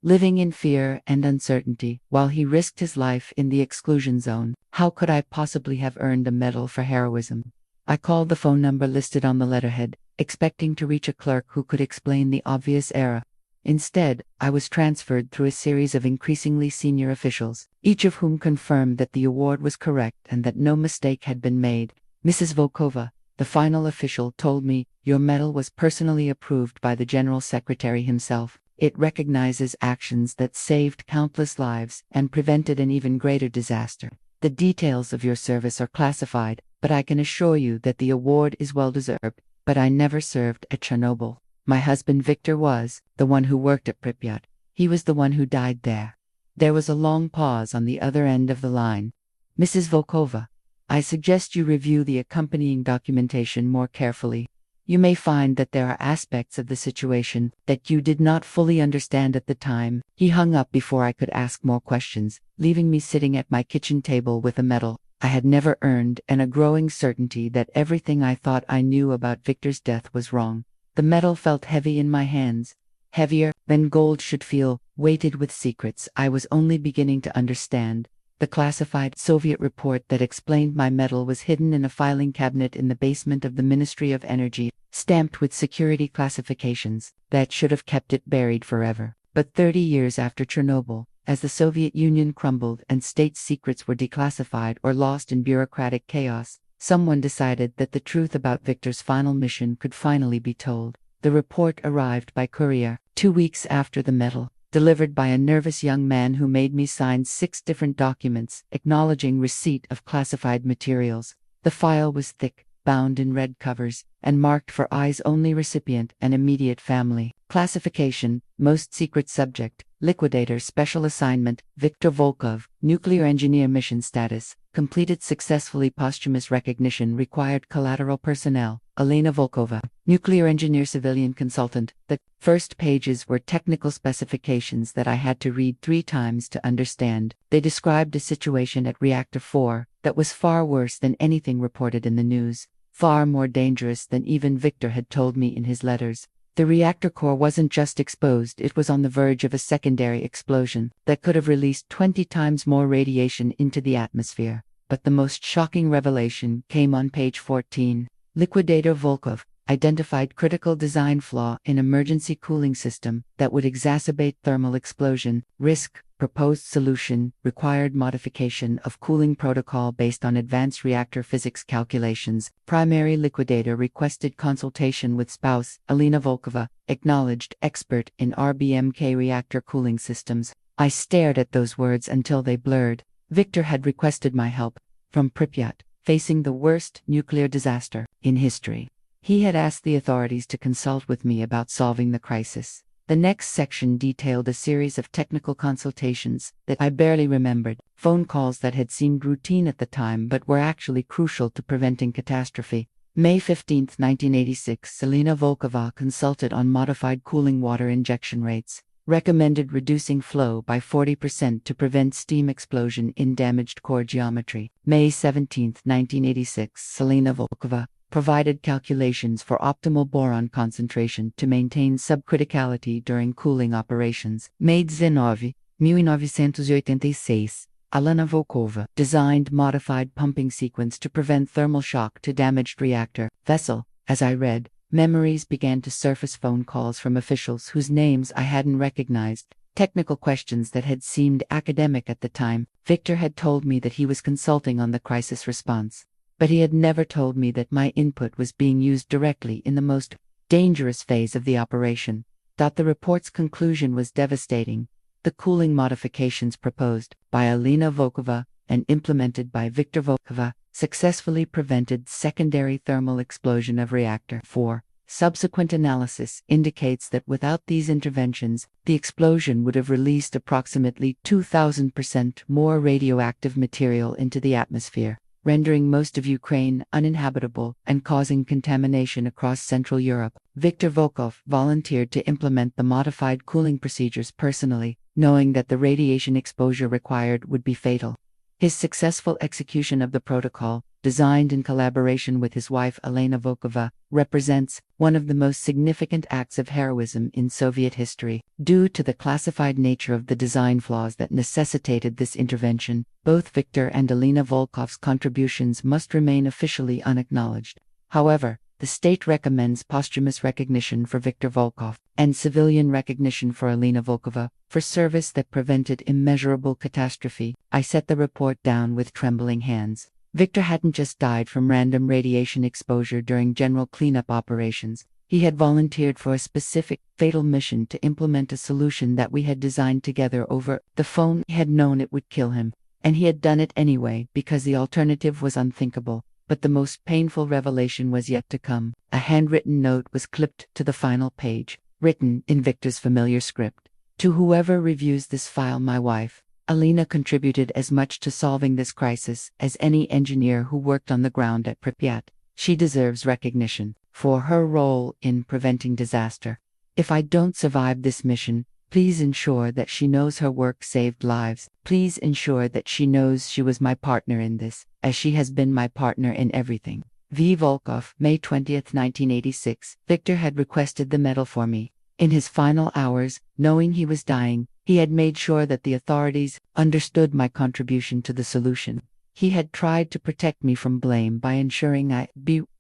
living in fear and uncertainty while he risked his life in the exclusion zone. How could I possibly have earned a medal for heroism? I called the phone number listed on the letterhead, expecting to reach a clerk who could explain the obvious error. Instead, I was transferred through a series of increasingly senior officials, each of whom confirmed that the award was correct and that no mistake had been made. Mrs. Volkova, the final official, told me, your medal was personally approved by the General Secretary himself. It recognizes actions that saved countless lives and prevented an even greater disaster. The details of your service are classified, but I can assure you that the award is well deserved. But I never served at Chernobyl. My husband Viktor was the one who worked at Pripyat. He was the one who died there. There was a long pause on the other end of the line. Mrs. Volkova, I suggest you review the accompanying documentation more carefully. You may find that there are aspects of the situation that you did not fully understand at the time. He hung up before I could ask more questions, leaving me sitting at my kitchen table with a medal I had never earned and a growing certainty that everything I thought I knew about Victor's death was wrong. The medal felt heavy in my hands, heavier than gold should feel, weighted with secrets I was only beginning to understand. The classified Soviet report that explained my medal was hidden in a filing cabinet in the basement of the Ministry of Energy, stamped with security classifications that should have kept it buried forever. But 30 years after Chernobyl, as the Soviet Union crumbled and state secrets were declassified or lost in bureaucratic chaos, someone decided that the truth about Victor's final mission could finally be told. The report arrived by courier 2 weeks after the medal, delivered by a nervous young man who made me sign 6 different documents acknowledging receipt of classified materials. The file was thick, bound in red covers, and marked for eyes-only recipient and immediate family. Classification: most secret subject, liquidator special assignment, Viktor Volkov, nuclear engineer mission status, completed successfully posthumous recognition required collateral personnel, Elena Volkova, nuclear engineer civilian consultant. The first pages were technical specifications that I had to read 3 times to understand. They described a situation at Reactor 4 that was far worse than anything reported in the news, far more dangerous than even Victor had told me in his letters. The reactor core wasn't just exposed, it was on the verge of a secondary explosion that could have released 20 times more radiation into the atmosphere. But the most shocking revelation came on page 14. Liquidator Volkov identified critical design flaw in emergency cooling system that would exacerbate thermal explosion risk. Proposed solution required modification of cooling protocol based on advanced reactor physics calculations. Primary liquidator requested consultation with spouse, Elena Volkova, acknowledged expert in RBMK reactor cooling systems. I stared at those words until they blurred. Victor had requested my help, from Pripyat, facing the worst nuclear disaster in history. He had asked the authorities to consult with me about solving the crisis. The next section detailed a series of technical consultations that I barely remembered, phone calls that had seemed routine at the time but were actually crucial to preventing catastrophe. May 15, 1986, Elena Volkova consulted on modified cooling water injection rates, recommended reducing flow by 40% to prevent steam explosion in damaged core geometry. May 17, 1986, Elena Volkova provided calculations for optimal boron concentration to maintain subcriticality during cooling operations. May 19, 1986, Elena Volkova designed modified pumping sequence to prevent thermal shock to damaged reactor vessel. As I read, memories began to surface, phone calls from officials whose names I hadn't recognized, technical questions that had seemed academic at the time. Victor had told me that he was consulting on the crisis response, but he had never told me that my input was being used directly in the most dangerous phase of the operation. The report's conclusion was devastating. The cooling modifications proposed by Elena Volkova and implemented by Viktor Volkova successfully prevented secondary thermal explosion of reactor 4. Subsequent analysis indicates that without these interventions, the explosion would have released approximately 2,000% more radioactive material into the atmosphere, rendering most of Ukraine uninhabitable and causing contamination across Central Europe. Viktor Volkov volunteered to implement the modified cooling procedures personally, knowing that the radiation exposure required would be fatal. His successful execution of the protocol, designed in collaboration with his wife Elena Volkova, represents one of the most significant acts of heroism in Soviet history. Due to the classified nature of the design flaws that necessitated this intervention, both Viktor and Elena Volkov's contributions must remain officially unacknowledged. However, the state recommends posthumous recognition for Viktor Volkov and civilian recognition for Elena Volkova for service that prevented immeasurable catastrophe. I set the report down with trembling hands. Viktor hadn't just died from random radiation exposure during general cleanup operations. He had volunteered for a specific, fatal mission to implement a solution that we had designed together over the phone. He had known it would kill him, and he had done it anyway because the alternative was unthinkable. But the most painful revelation was yet to come. A handwritten note was clipped to the final page, written in Viktor's familiar script. To whoever reviews this file, my wife, Elena, contributed as much to solving this crisis as any engineer who worked on the ground at Pripyat. She deserves recognition. for her role in preventing disaster. If I don't survive this mission, please ensure that she knows her work saved lives. Please ensure that she knows she was my partner in this, as she has been my partner in everything. V. Volkov, May 20, 1986. Viktor had requested the medal for me. In his final hours, knowing he was dying, he had made sure that the authorities understood my contribution to the solution. He had tried to protect me from blame by ensuring I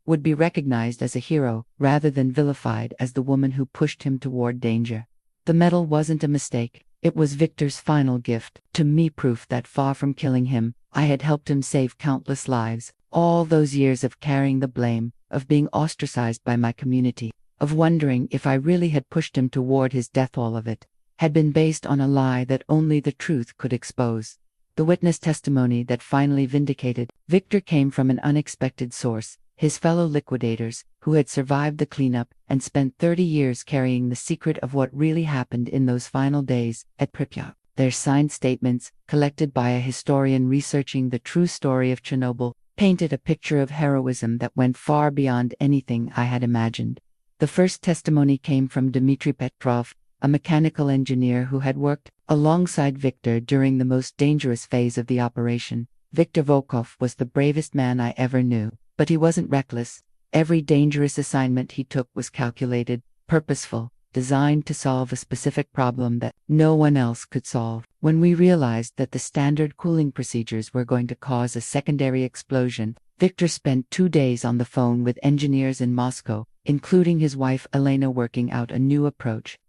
would be recognized as a hero, rather than vilified as the woman who pushed him toward danger. The medal wasn't a mistake. It was Viktor's final gift to me, proof that far from killing him, I had helped him save countless lives. All those years of carrying the blame, of being ostracized by my community, of wondering if I really had pushed him toward his death, all of it had been based on a lie that only the truth could expose. The witness testimony that finally vindicated Viktor came from an unexpected source, his fellow liquidators, who had survived the cleanup and spent 30 years carrying the secret of what really happened in those final days at Pripyat. Their signed statements, collected by a historian researching the true story of Chernobyl, painted a picture of heroism that went far beyond anything I had imagined. The first testimony came from Dmitry Petrov, a mechanical engineer who had worked alongside Viktor during the most dangerous phase of the operation. Viktor Volkov was the bravest man I ever knew, but he wasn't reckless. Every dangerous assignment he took was calculated, purposeful, designed to solve a specific problem that no one else could solve. When we realized that the standard cooling procedures were going to cause a secondary explosion, Viktor spent 2 days on the phone with engineers in Moscow, including his wife Elena, working out a new approach.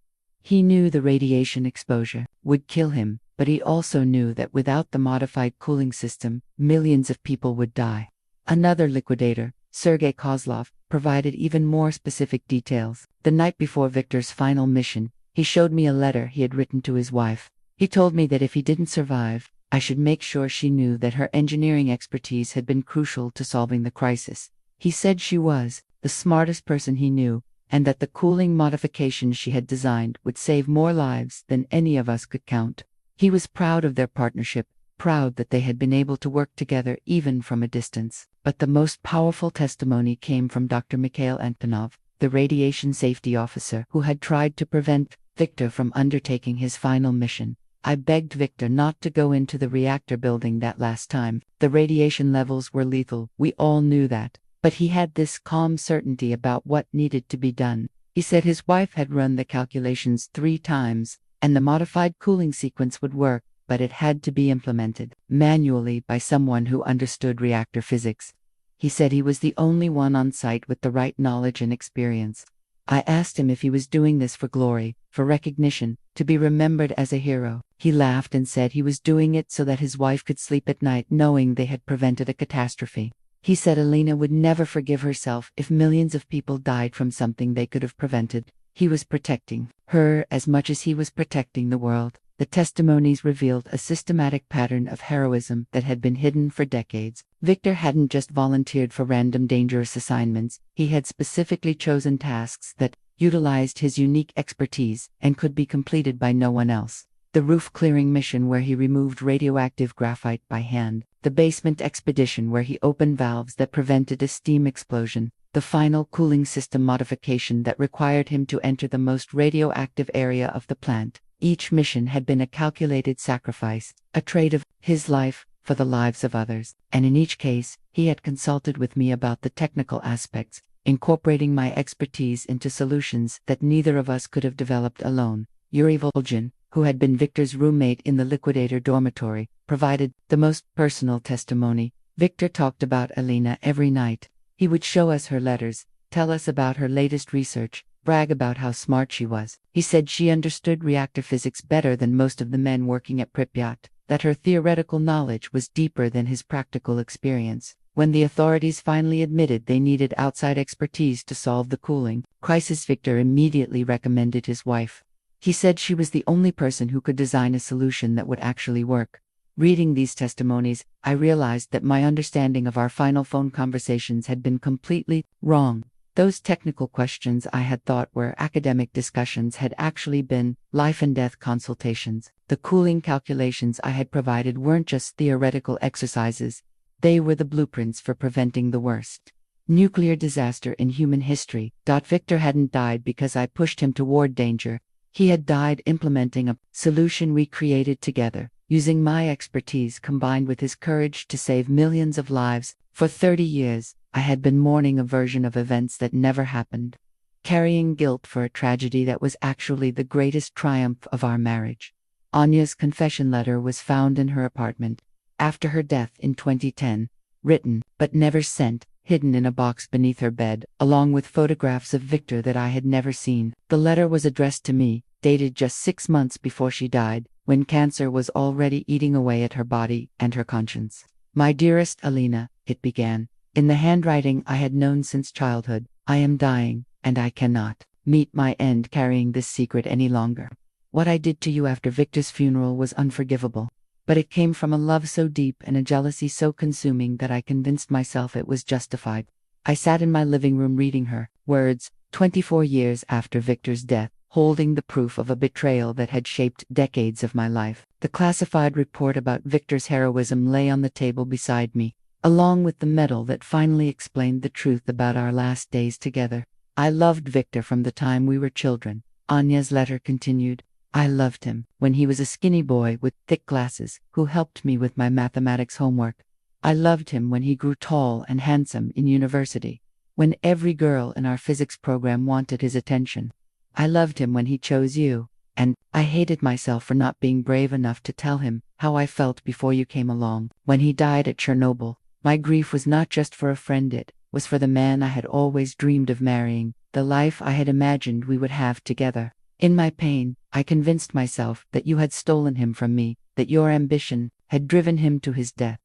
He knew the radiation exposure would kill him, but he also knew that without the modified cooling system, millions of people would die. Another liquidator, Sergei Kozlov, provided even more specific details. The night before Viktor's final mission, he showed me a letter he had written to his wife. He told me that if he didn't survive, I should make sure she knew that her engineering expertise had been crucial to solving the crisis. He said she was the smartest person he knew, and that the cooling modifications she had designed would save more lives than any of us could count. He was proud of their partnership, proud that they had been able to work together even from a distance. But the most powerful testimony came from Dr. Mikhail Antonov, the radiation safety officer who had tried to prevent Viktor from undertaking his final mission. I begged Viktor not to go into the reactor building that last time. The radiation levels were lethal, we all knew that. But he had this calm certainty about what needed to be done. He said his wife had run the calculations 3 times, and the modified cooling sequence would work, but it had to be implemented manually by someone who understood reactor physics. He said he was the only one on site with the right knowledge and experience. I asked him if he was doing this for glory, for recognition, to be remembered as a hero. He laughed and said he was doing it so that his wife could sleep at night knowing they had prevented a catastrophe. He said Elena would never forgive herself if millions of people died from something they could have prevented. He was protecting her as much as he was protecting the world. The testimonies revealed a systematic pattern of heroism that had been hidden for decades. Viktor hadn't just volunteered for random dangerous assignments, he had specifically chosen tasks that utilized his unique expertise and could be completed by no one else. The roof-clearing mission where he removed radioactive graphite by hand, the basement expedition where he opened valves that prevented a steam explosion, the final cooling system modification that required him to enter the most radioactive area of the plant. Each mission had been a calculated sacrifice, a trade of his life for the lives of others, and in each case, he had consulted with me about the technical aspects, incorporating my expertise into solutions that neither of us could have developed alone. Yuri Volgin, who had been Viktor's roommate in the liquidator dormitory, provided the most personal testimony. Viktor talked about Elena every night. He would show us her letters, tell us about her latest research, brag about how smart she was. He said she understood reactor physics better than most of the men working at Pripyat, that her theoretical knowledge was deeper than his practical experience. When the authorities finally admitted they needed outside expertise to solve the cooling crisis, Viktor immediately recommended his wife. He said she was the only person who could design a solution that would actually work. Reading these testimonies, I realized that my understanding of our final phone conversations had been completely wrong. Those technical questions I had thought were academic discussions had actually been life-and-death consultations. The cooling calculations I had provided weren't just theoretical exercises. They were the blueprints for preventing the worst. Nuclear disaster in human history. Victor hadn't died because I pushed him toward danger. He had died implementing a solution we created together, using my expertise combined with his courage to save millions of lives. For 30 years, I had been mourning a version of events that never happened, carrying guilt for a tragedy that was actually the greatest triumph of our marriage. Anya's confession letter was found in her apartment after her death in 2010, written but never sent, hidden in a box beneath her bed, along with photographs of Viktor that I had never seen. The letter was addressed to me, dated just 6 months before she died, when cancer was already eating away at her body and her conscience. "My dearest Elena," it began, in the handwriting I had known since childhood, "I am dying, and I cannot meet my end carrying this secret any longer. What I did to you after Viktor's funeral was unforgivable. But it came from a love so deep and a jealousy so consuming that I convinced myself it was justified." I sat in my living room reading her words, 24 years after Viktor's death, holding the proof of a betrayal that had shaped decades of my life. The classified report about Viktor's heroism lay on the table beside me, along with the medal that finally explained the truth about our last days together. "I loved Viktor from the time we were children," Anya's letter continued. "I loved him when he was a skinny boy with thick glasses who helped me with my mathematics homework. I loved him when he grew tall and handsome in university, when every girl in our physics program wanted his attention. I loved him when he chose you, and I hated myself for not being brave enough to tell him how I felt before you came along. When he died at Chernobyl, my grief was not just for a friend, it was for the man I had always dreamed of marrying, the life I had imagined we would have together. In my pain, I convinced myself that you had stolen him from me, that your ambition had driven him to his death.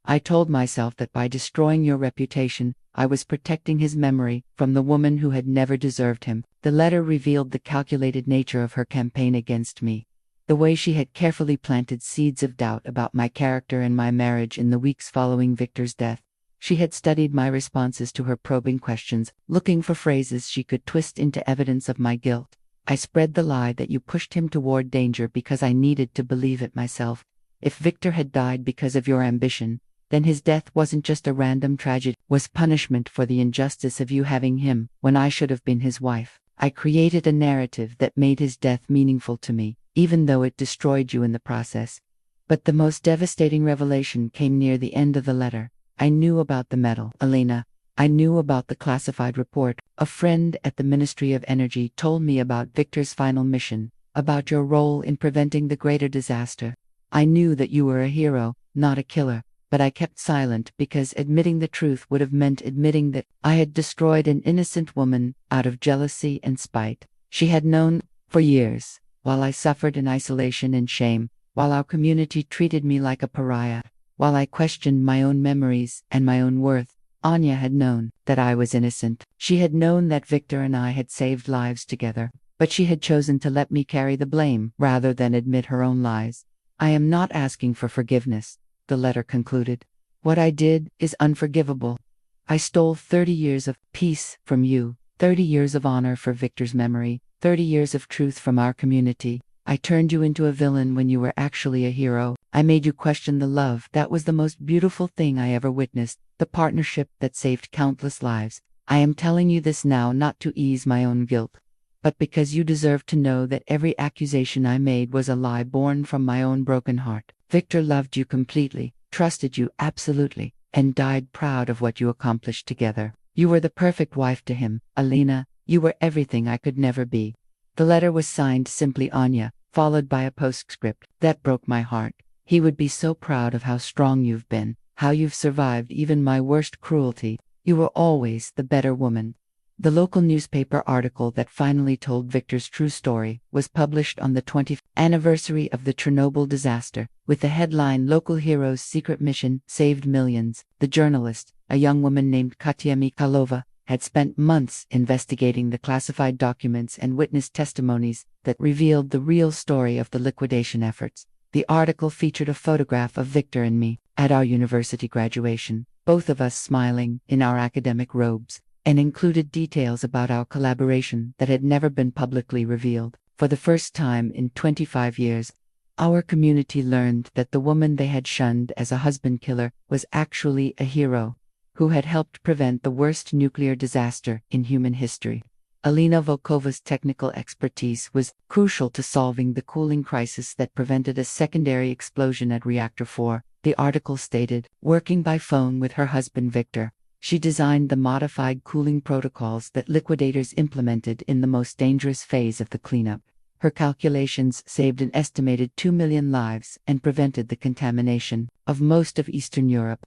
I told myself that by destroying your reputation, I was protecting his memory from the woman who had never deserved him." The letter revealed the calculated nature of her campaign against me, the way she had carefully planted seeds of doubt about my character and my marriage in the weeks following Viktor's death. She had studied my responses to her probing questions, looking for phrases she could twist into evidence of my guilt. "I spread the lie that you pushed him toward danger because I needed to believe it myself. If Viktor had died because of your ambition, then his death wasn't just a random tragedy, it was punishment for the injustice of you having him when I should have been his wife. I created a narrative that made his death meaningful to me, even though it destroyed you in the process." But the most devastating revelation came near the end of the letter. "I knew about the medal, Elena. I knew about the classified report. A friend at the Ministry of Energy told me about Viktor's final mission, about your role in preventing the greater disaster. I knew that you were a hero, not a killer, but I kept silent because admitting the truth would have meant admitting that I had destroyed an innocent woman out of jealousy and spite. She had known for years, while I suffered in isolation and shame, while our community treated me like a pariah, while I questioned my own memories and my own worth. Anya had known that I was innocent. She had known that Viktor and I had saved lives together, but she had chosen to let me carry the blame rather than admit her own lies. "I am not asking for forgiveness," the letter concluded. "What I did is unforgivable. I stole 30 years of peace from you, 30 years of honor for Viktor's memory, 30 years of truth from our community. I turned you into a villain when you were actually a hero. I made you question the love that was the most beautiful thing I ever witnessed, the partnership that saved countless lives. I am telling you this now not to ease my own guilt, but because you deserve to know that every accusation I made was a lie born from my own broken heart. Viktor loved you completely, trusted you absolutely, and died proud of what you accomplished together. You were the perfect wife to him, Elena. You were everything I could never be." The letter was signed simply Anya, followed by a postscript that broke my heart. "He would be so proud of how strong you've been, how you've survived even my worst cruelty. You were always the better woman." The local newspaper article that finally told Viktor's true story was published on the 20th anniversary of the Chernobyl disaster, with the headline "Local Hero's Secret Mission Saved Millions." The journalist, a young woman named Katya Mikhailova, had spent months investigating the classified documents and witness testimonies that revealed the real story of the liquidation efforts. The article featured a photograph of Viktor and me at our university graduation, both of us smiling in our academic robes, and included details about our collaboration that had never been publicly revealed. For the first time in 25 years, our community learned that the woman they had shunned as a husband killer was actually a hero, who had helped prevent the worst nuclear disaster in human history. Elena Volkov's technical expertise was crucial to solving the cooling crisis that prevented a secondary explosion at Reactor 4, the article stated. Working by phone with her husband Viktor, she designed the modified cooling protocols that liquidators implemented in the most dangerous phase of the cleanup. Her calculations saved an estimated 2 million lives and prevented the contamination of most of Eastern Europe.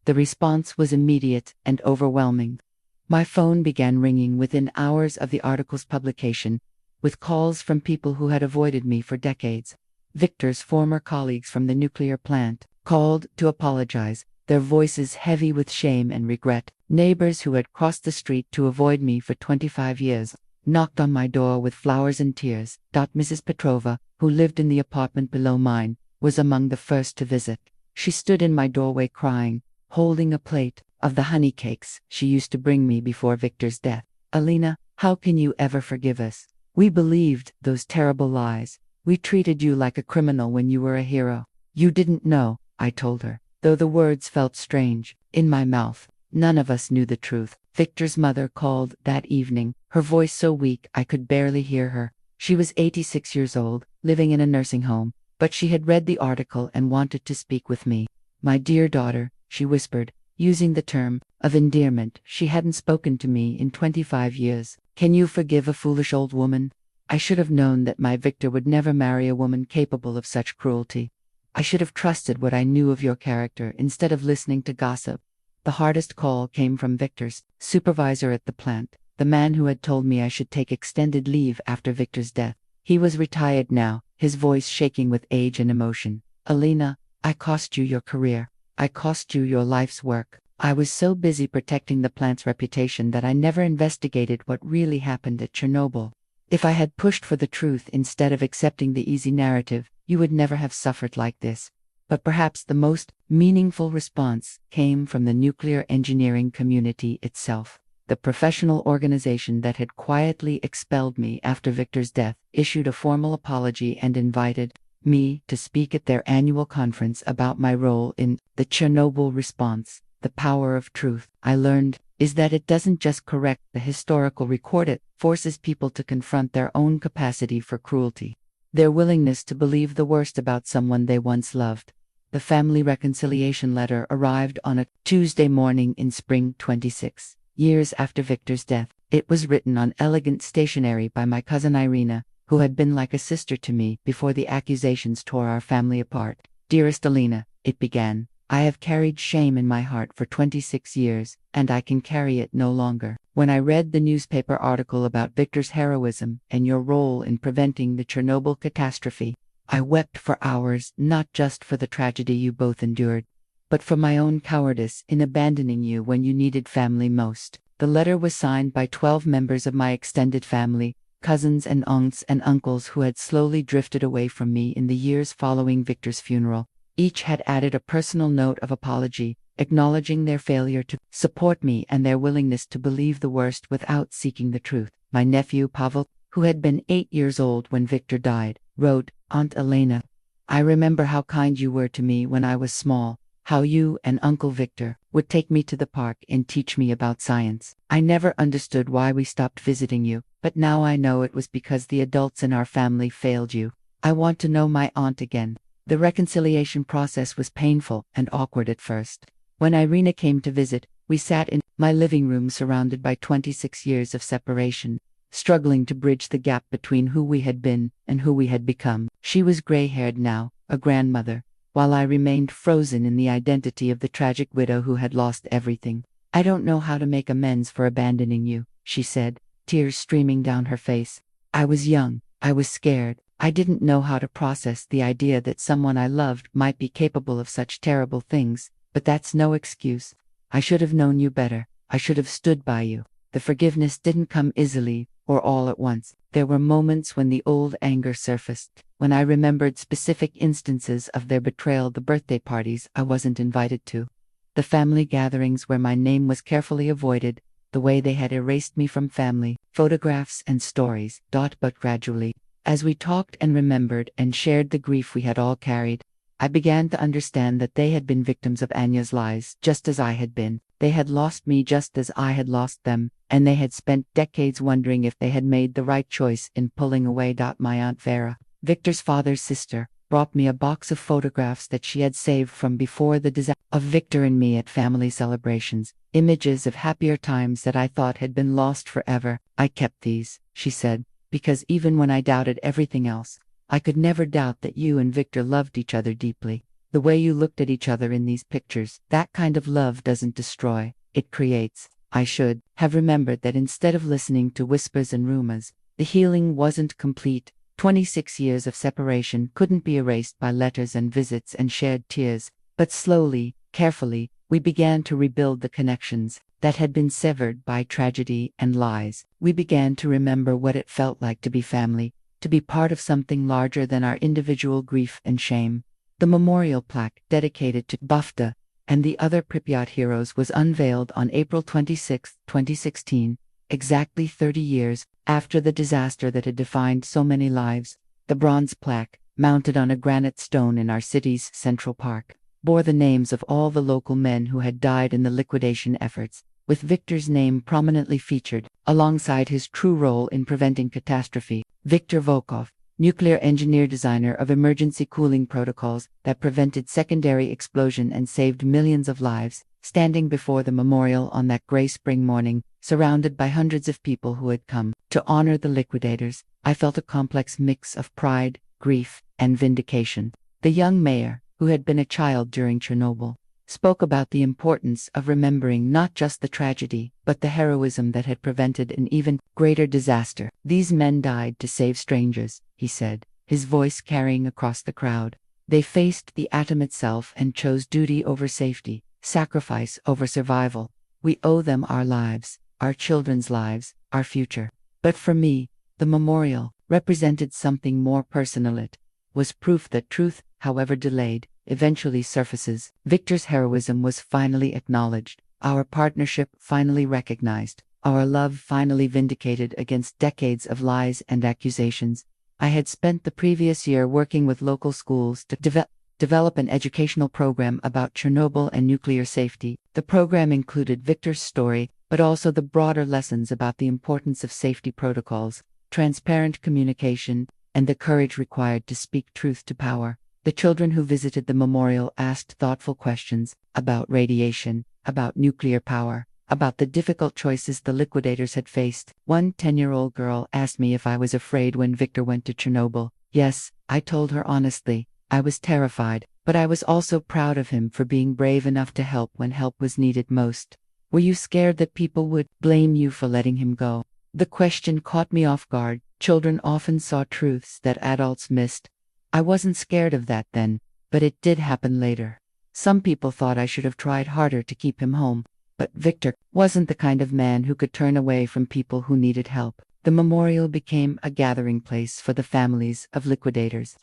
The response was immediate and overwhelming. My phone began ringing within hours of the article's publication, with calls from people who had avoided me for decades. Viktor's former colleagues from the nuclear plant called to apologize, their voices heavy with shame and regret. Neighbors who had crossed the street to avoid me for 25 years knocked on my door with flowers and tears. Mrs. Petrova, who lived in the apartment below mine, was among the first to visit. She stood in my doorway crying, holding a plate of the honey cakes she used to bring me before Viktor's death. Elena, how can you ever forgive us? We believed those terrible lies. We treated you like a criminal when you were a hero. You didn't know, I told her, though the words felt strange in my mouth. None of us knew the truth. Viktor's mother called that evening, her voice so weak I could barely hear her. She was 86 years old, living in a nursing home, but she had read the article and wanted to speak with me. My dear daughter, she whispered, using the term of endearment. She hadn't spoken to me in 25 years. Can you forgive a foolish old woman? I should have known that my Viktor would never marry a woman capable of such cruelty. I should have trusted what I knew of your character instead of listening to gossip. The hardest call came from Viktor's supervisor at the plant, the man who had told me I should take extended leave after Viktor's death. He was retired now, his voice shaking with age and emotion. Elena, I cost you your career. I cost you your life's work. I was so busy protecting the plant's reputation that I never investigated what really happened at Chernobyl. If I had pushed for the truth instead of accepting the easy narrative, you would never have suffered like this. But perhaps the most meaningful response came from the nuclear engineering community itself. The professional organization that had quietly expelled me after Viktor's death issued a formal apology and invited me to speak at their annual conference about my role in the Chernobyl response. The power of truth, I learned, is that it doesn't just correct the historical record, it forces people to confront their own capacity for cruelty, their willingness to believe the worst about someone they once loved. The family reconciliation letter arrived on a Tuesday morning in spring 26 years after Viktor's death. It was written on elegant stationery by my cousin Irina, who had been like a sister to me before the accusations tore our family apart. Dearest Elena, it began, I have carried shame in my heart for 26 years, and I can carry it no longer. When I read the newspaper article about Viktor's heroism and your role in preventing the Chernobyl catastrophe, I wept for hours, not just for the tragedy you both endured, but for my own cowardice in abandoning you when you needed family most. The letter was signed by 12 members of my extended family, cousins and aunts and uncles who had slowly drifted away from me in the years following Viktor's funeral. Each had added a personal note of apology, acknowledging their failure to support me and their willingness to believe the worst without seeking the truth. My nephew Pavel, who had been 8 years old when Viktor died, wrote, Aunt Elena, I remember how kind you were to me when I was small, how you and Uncle Viktor would take me to the park and teach me about science. I never understood why we stopped visiting you, but now I know it was because the adults in our family failed you. I want to know my aunt again. The reconciliation process was painful and awkward at first. When Irina came to visit, we sat in my living room surrounded by 26 years of separation, struggling to bridge the gap between who we had been and who we had become. She was gray-haired now, a grandmother, while I remained frozen in the identity of the tragic widow who had lost everything. I don't know how to make amends for abandoning you, she said, tears streaming down her face. I was young, I was scared. I didn't know how to process the idea that someone I loved might be capable of such terrible things, but that's no excuse. I should have known you better. I should have stood by you. The forgiveness didn't come easily or all at once. There were moments when the old anger surfaced, when I remembered specific instances of their betrayal, the birthday parties I wasn't invited to, the family gatherings where my name was carefully avoided, the way they had erased me from family, photographs and stories. But gradually, as we talked and remembered and shared the grief we had all carried, I began to understand that they had been victims of Anya's lies, just as I had been. They had lost me just as I had lost them, and they had spent decades wondering if they had made the right choice in pulling away. My Aunt Vera, Victor's father's sister, brought me a box of photographs that she had saved from before the disaster of Victor and me at family celebrations, images of happier times that I thought had been lost forever. I kept these, she said, because even when I doubted everything else, I could never doubt that you and Victor loved each other deeply. The way you looked at each other in these pictures, that kind of love doesn't destroy, it creates. I should have remembered that instead of listening to whispers and rumors. The healing wasn't complete. 26 years of separation couldn't be erased by letters and visits and shared tears, but slowly, carefully, we began to rebuild the connections that had been severed by tragedy and lies. We began to remember what it felt like to be family, to be part of something larger than our individual grief and shame. The memorial plaque dedicated to Bafta and the other Pripyat heroes was unveiled on April 26, 2016, exactly 30 years after the disaster that had defined so many lives. The bronze plaque, mounted on a granite stone in our city's Central Park, bore the names of all the local men who had died in the liquidation efforts, with Victor's name prominently featured, alongside his true role in preventing catastrophe. Viktor Volkov, nuclear engineer, designer of emergency cooling protocols that prevented secondary explosion and saved millions of lives, standing before the memorial on that gray spring morning, surrounded by hundreds of people who had come to honor the liquidators. I felt a complex mix of pride, grief, and vindication. The young mayor, who had been a child during Chernobyl, spoke about the importance of remembering not just the tragedy, but the heroism that had prevented an even greater disaster. These men died to save strangers, he said, his voice carrying across the crowd. They faced the atom itself and chose duty over safety, sacrifice over survival. We owe them our lives, our children's lives, our future. But for me, the memorial represented something more personal. It was proof that truth, however delayed, eventually surfaces. Victor's heroism was finally acknowledged, our partnership finally recognized, our love finally vindicated against decades of lies and accusations. I had spent the previous year working with local schools to develop an educational program about Chernobyl and nuclear safety. The program included Victor's story, but also the broader lessons about the importance of safety protocols, transparent communication, and the courage required to speak truth to power. The children who visited the memorial asked thoughtful questions about radiation, about nuclear power, about the difficult choices the liquidators had faced. One 10-year-old girl asked me if I was afraid when Victor went to Chernobyl. Yes, I told her honestly. I was terrified, but I was also proud of him for being brave enough to help when help was needed most. Were you scared that people would blame you for letting him go? The question caught me off guard. Children often saw truths that adults missed. I wasn't scared of that then, but it did happen later. Some people thought I should have tried harder to keep him home, but Victor wasn't the kind of man who could turn away from people who needed help. The memorial became a gathering place for the families of liquidators,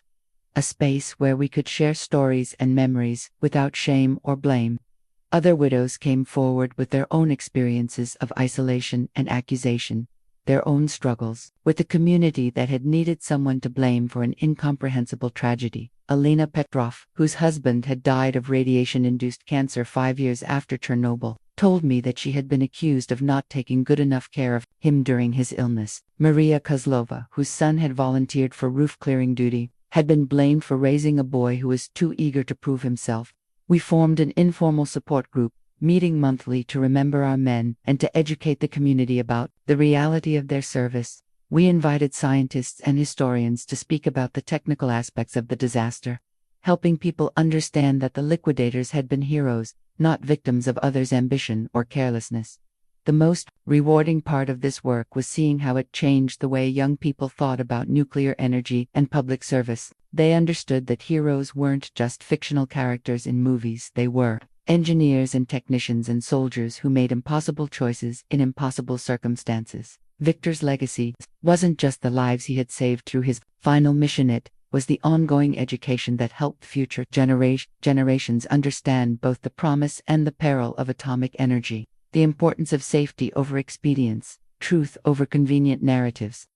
a space where we could share stories and memories without shame or blame. Other widows came forward with their own experiences of isolation and accusation, their own struggles with a community that had needed someone to blame for an incomprehensible tragedy. Elena Petrov, whose husband had died of radiation-induced cancer 5 years after Chernobyl, told me that she had been accused of not taking good enough care of him during his illness. Maria Kozlova, whose son had volunteered for roof-clearing duty, had been blamed for raising a boy who was too eager to prove himself. We formed an informal support group, meeting monthly to remember our men and to educate the community about the reality of their service. We invited scientists and historians to speak about the technical aspects of the disaster, helping people understand that the liquidators had been heroes, not victims of others' ambition or carelessness. The most rewarding part of this work was seeing how it changed the way young people thought about nuclear energy and public service. They understood that heroes weren't just fictional characters in movies, they were engineers and technicians and soldiers who made impossible choices in impossible circumstances. Victor's legacy wasn't just the lives he had saved through his final mission, it was the ongoing education that helped future generations understand both the promise and the peril of atomic energy, the importance of safety over expedience, truth over convenient narratives.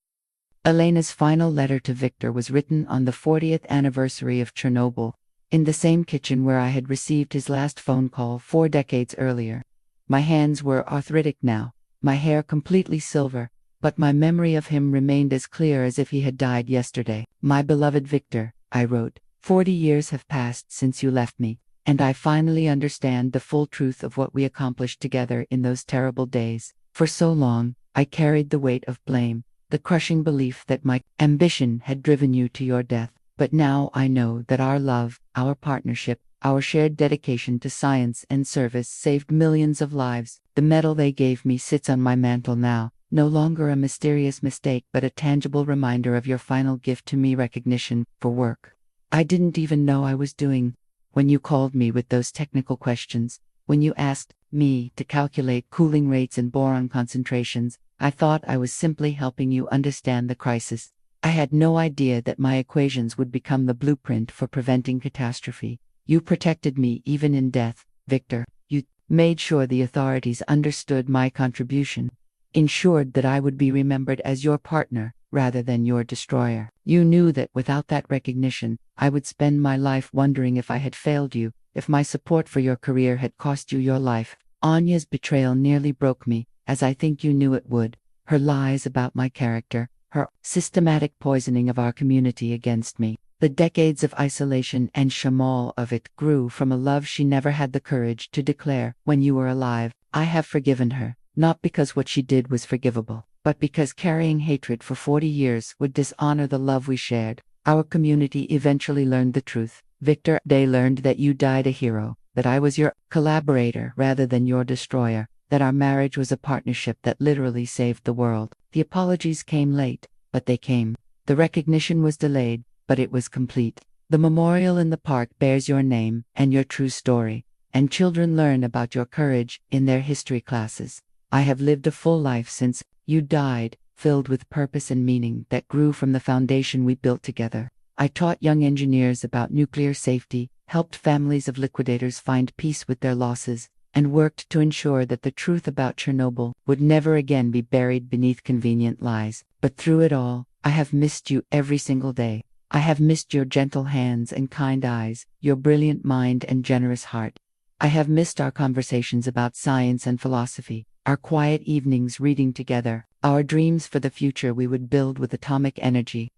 Elena's final letter to Victor was written on the 40th anniversary of Chernobyl, in the same kitchen where I had received his last phone call 4 decades earlier. My hands were arthritic now, my hair completely silver, but my memory of him remained as clear as if he had died yesterday. My beloved Victor, I wrote, 40 years have passed since you left me, and I finally understand the full truth of what we accomplished together in those terrible days. For so long, I carried the weight of blame, the crushing belief that my ambition had driven you to your death. But now I know that our love, our partnership, our shared dedication to science and service saved millions of lives. The medal they gave me sits on my mantle now, no longer a mysterious mistake but a tangible reminder of your final gift to me, recognition for work I didn't even know I was doing. When you called me with those technical questions, when you asked me to calculate cooling rates and boron concentrations, I thought I was simply helping you understand the crisis. I had no idea that my equations would become the blueprint for preventing catastrophe. You protected me even in death, Victor. You made sure the authorities understood my contribution, ensured that I would be remembered as your partner rather than your destroyer. You knew that without that recognition, I would spend my life wondering if I had failed you, if my support for your career had cost you your life. Anya's betrayal nearly broke me, as I think you knew it would. Her lies about my character, her systematic poisoning of our community against me. The decades of isolation and shamal of it grew from a love she never had the courage to declare when you were alive. I have forgiven her, not because what she did was forgivable, but because carrying hatred for 40 years would dishonor the love we shared. Our community eventually learned the truth. Victor, they learned that you died a hero, that I was your collaborator rather than your destroyer, that our marriage was a partnership that literally saved the world. The apologies came late, but they came. The recognition was delayed, but it was complete. The memorial in the park bears your name and your true story, and children learn about your courage in their history classes. I have lived a full life since you died, filled with purpose and meaning that grew from the foundation we built together. I taught young engineers about nuclear safety, helped families of liquidators find peace with their losses, and worked to ensure that the truth about Chernobyl would never again be buried beneath convenient lies. But through it all, I have missed you every single day. I have missed your gentle hands and kind eyes, your brilliant mind and generous heart. I have missed our conversations about science and philosophy, our quiet evenings reading together, our dreams for the future we would build with atomic energy.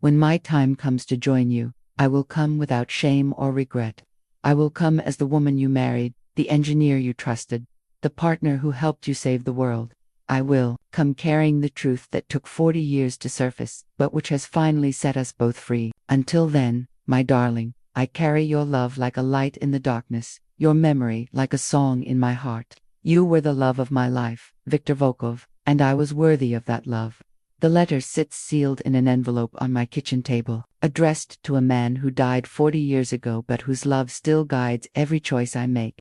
When my time comes to join you, I will come without shame or regret. I will come as the woman you married, the engineer you trusted, the partner who helped you save the world. I will come carrying the truth that took 40 years to surface, but which has finally set us both free. Until then, my darling, I carry your love like a light in the darkness, your memory like a song in my heart. You were the love of my life, Viktor Volkov, and I was worthy of that love. The letter sits sealed in an envelope on my kitchen table, addressed to a man who died 40 years ago but whose love still guides every choice I make.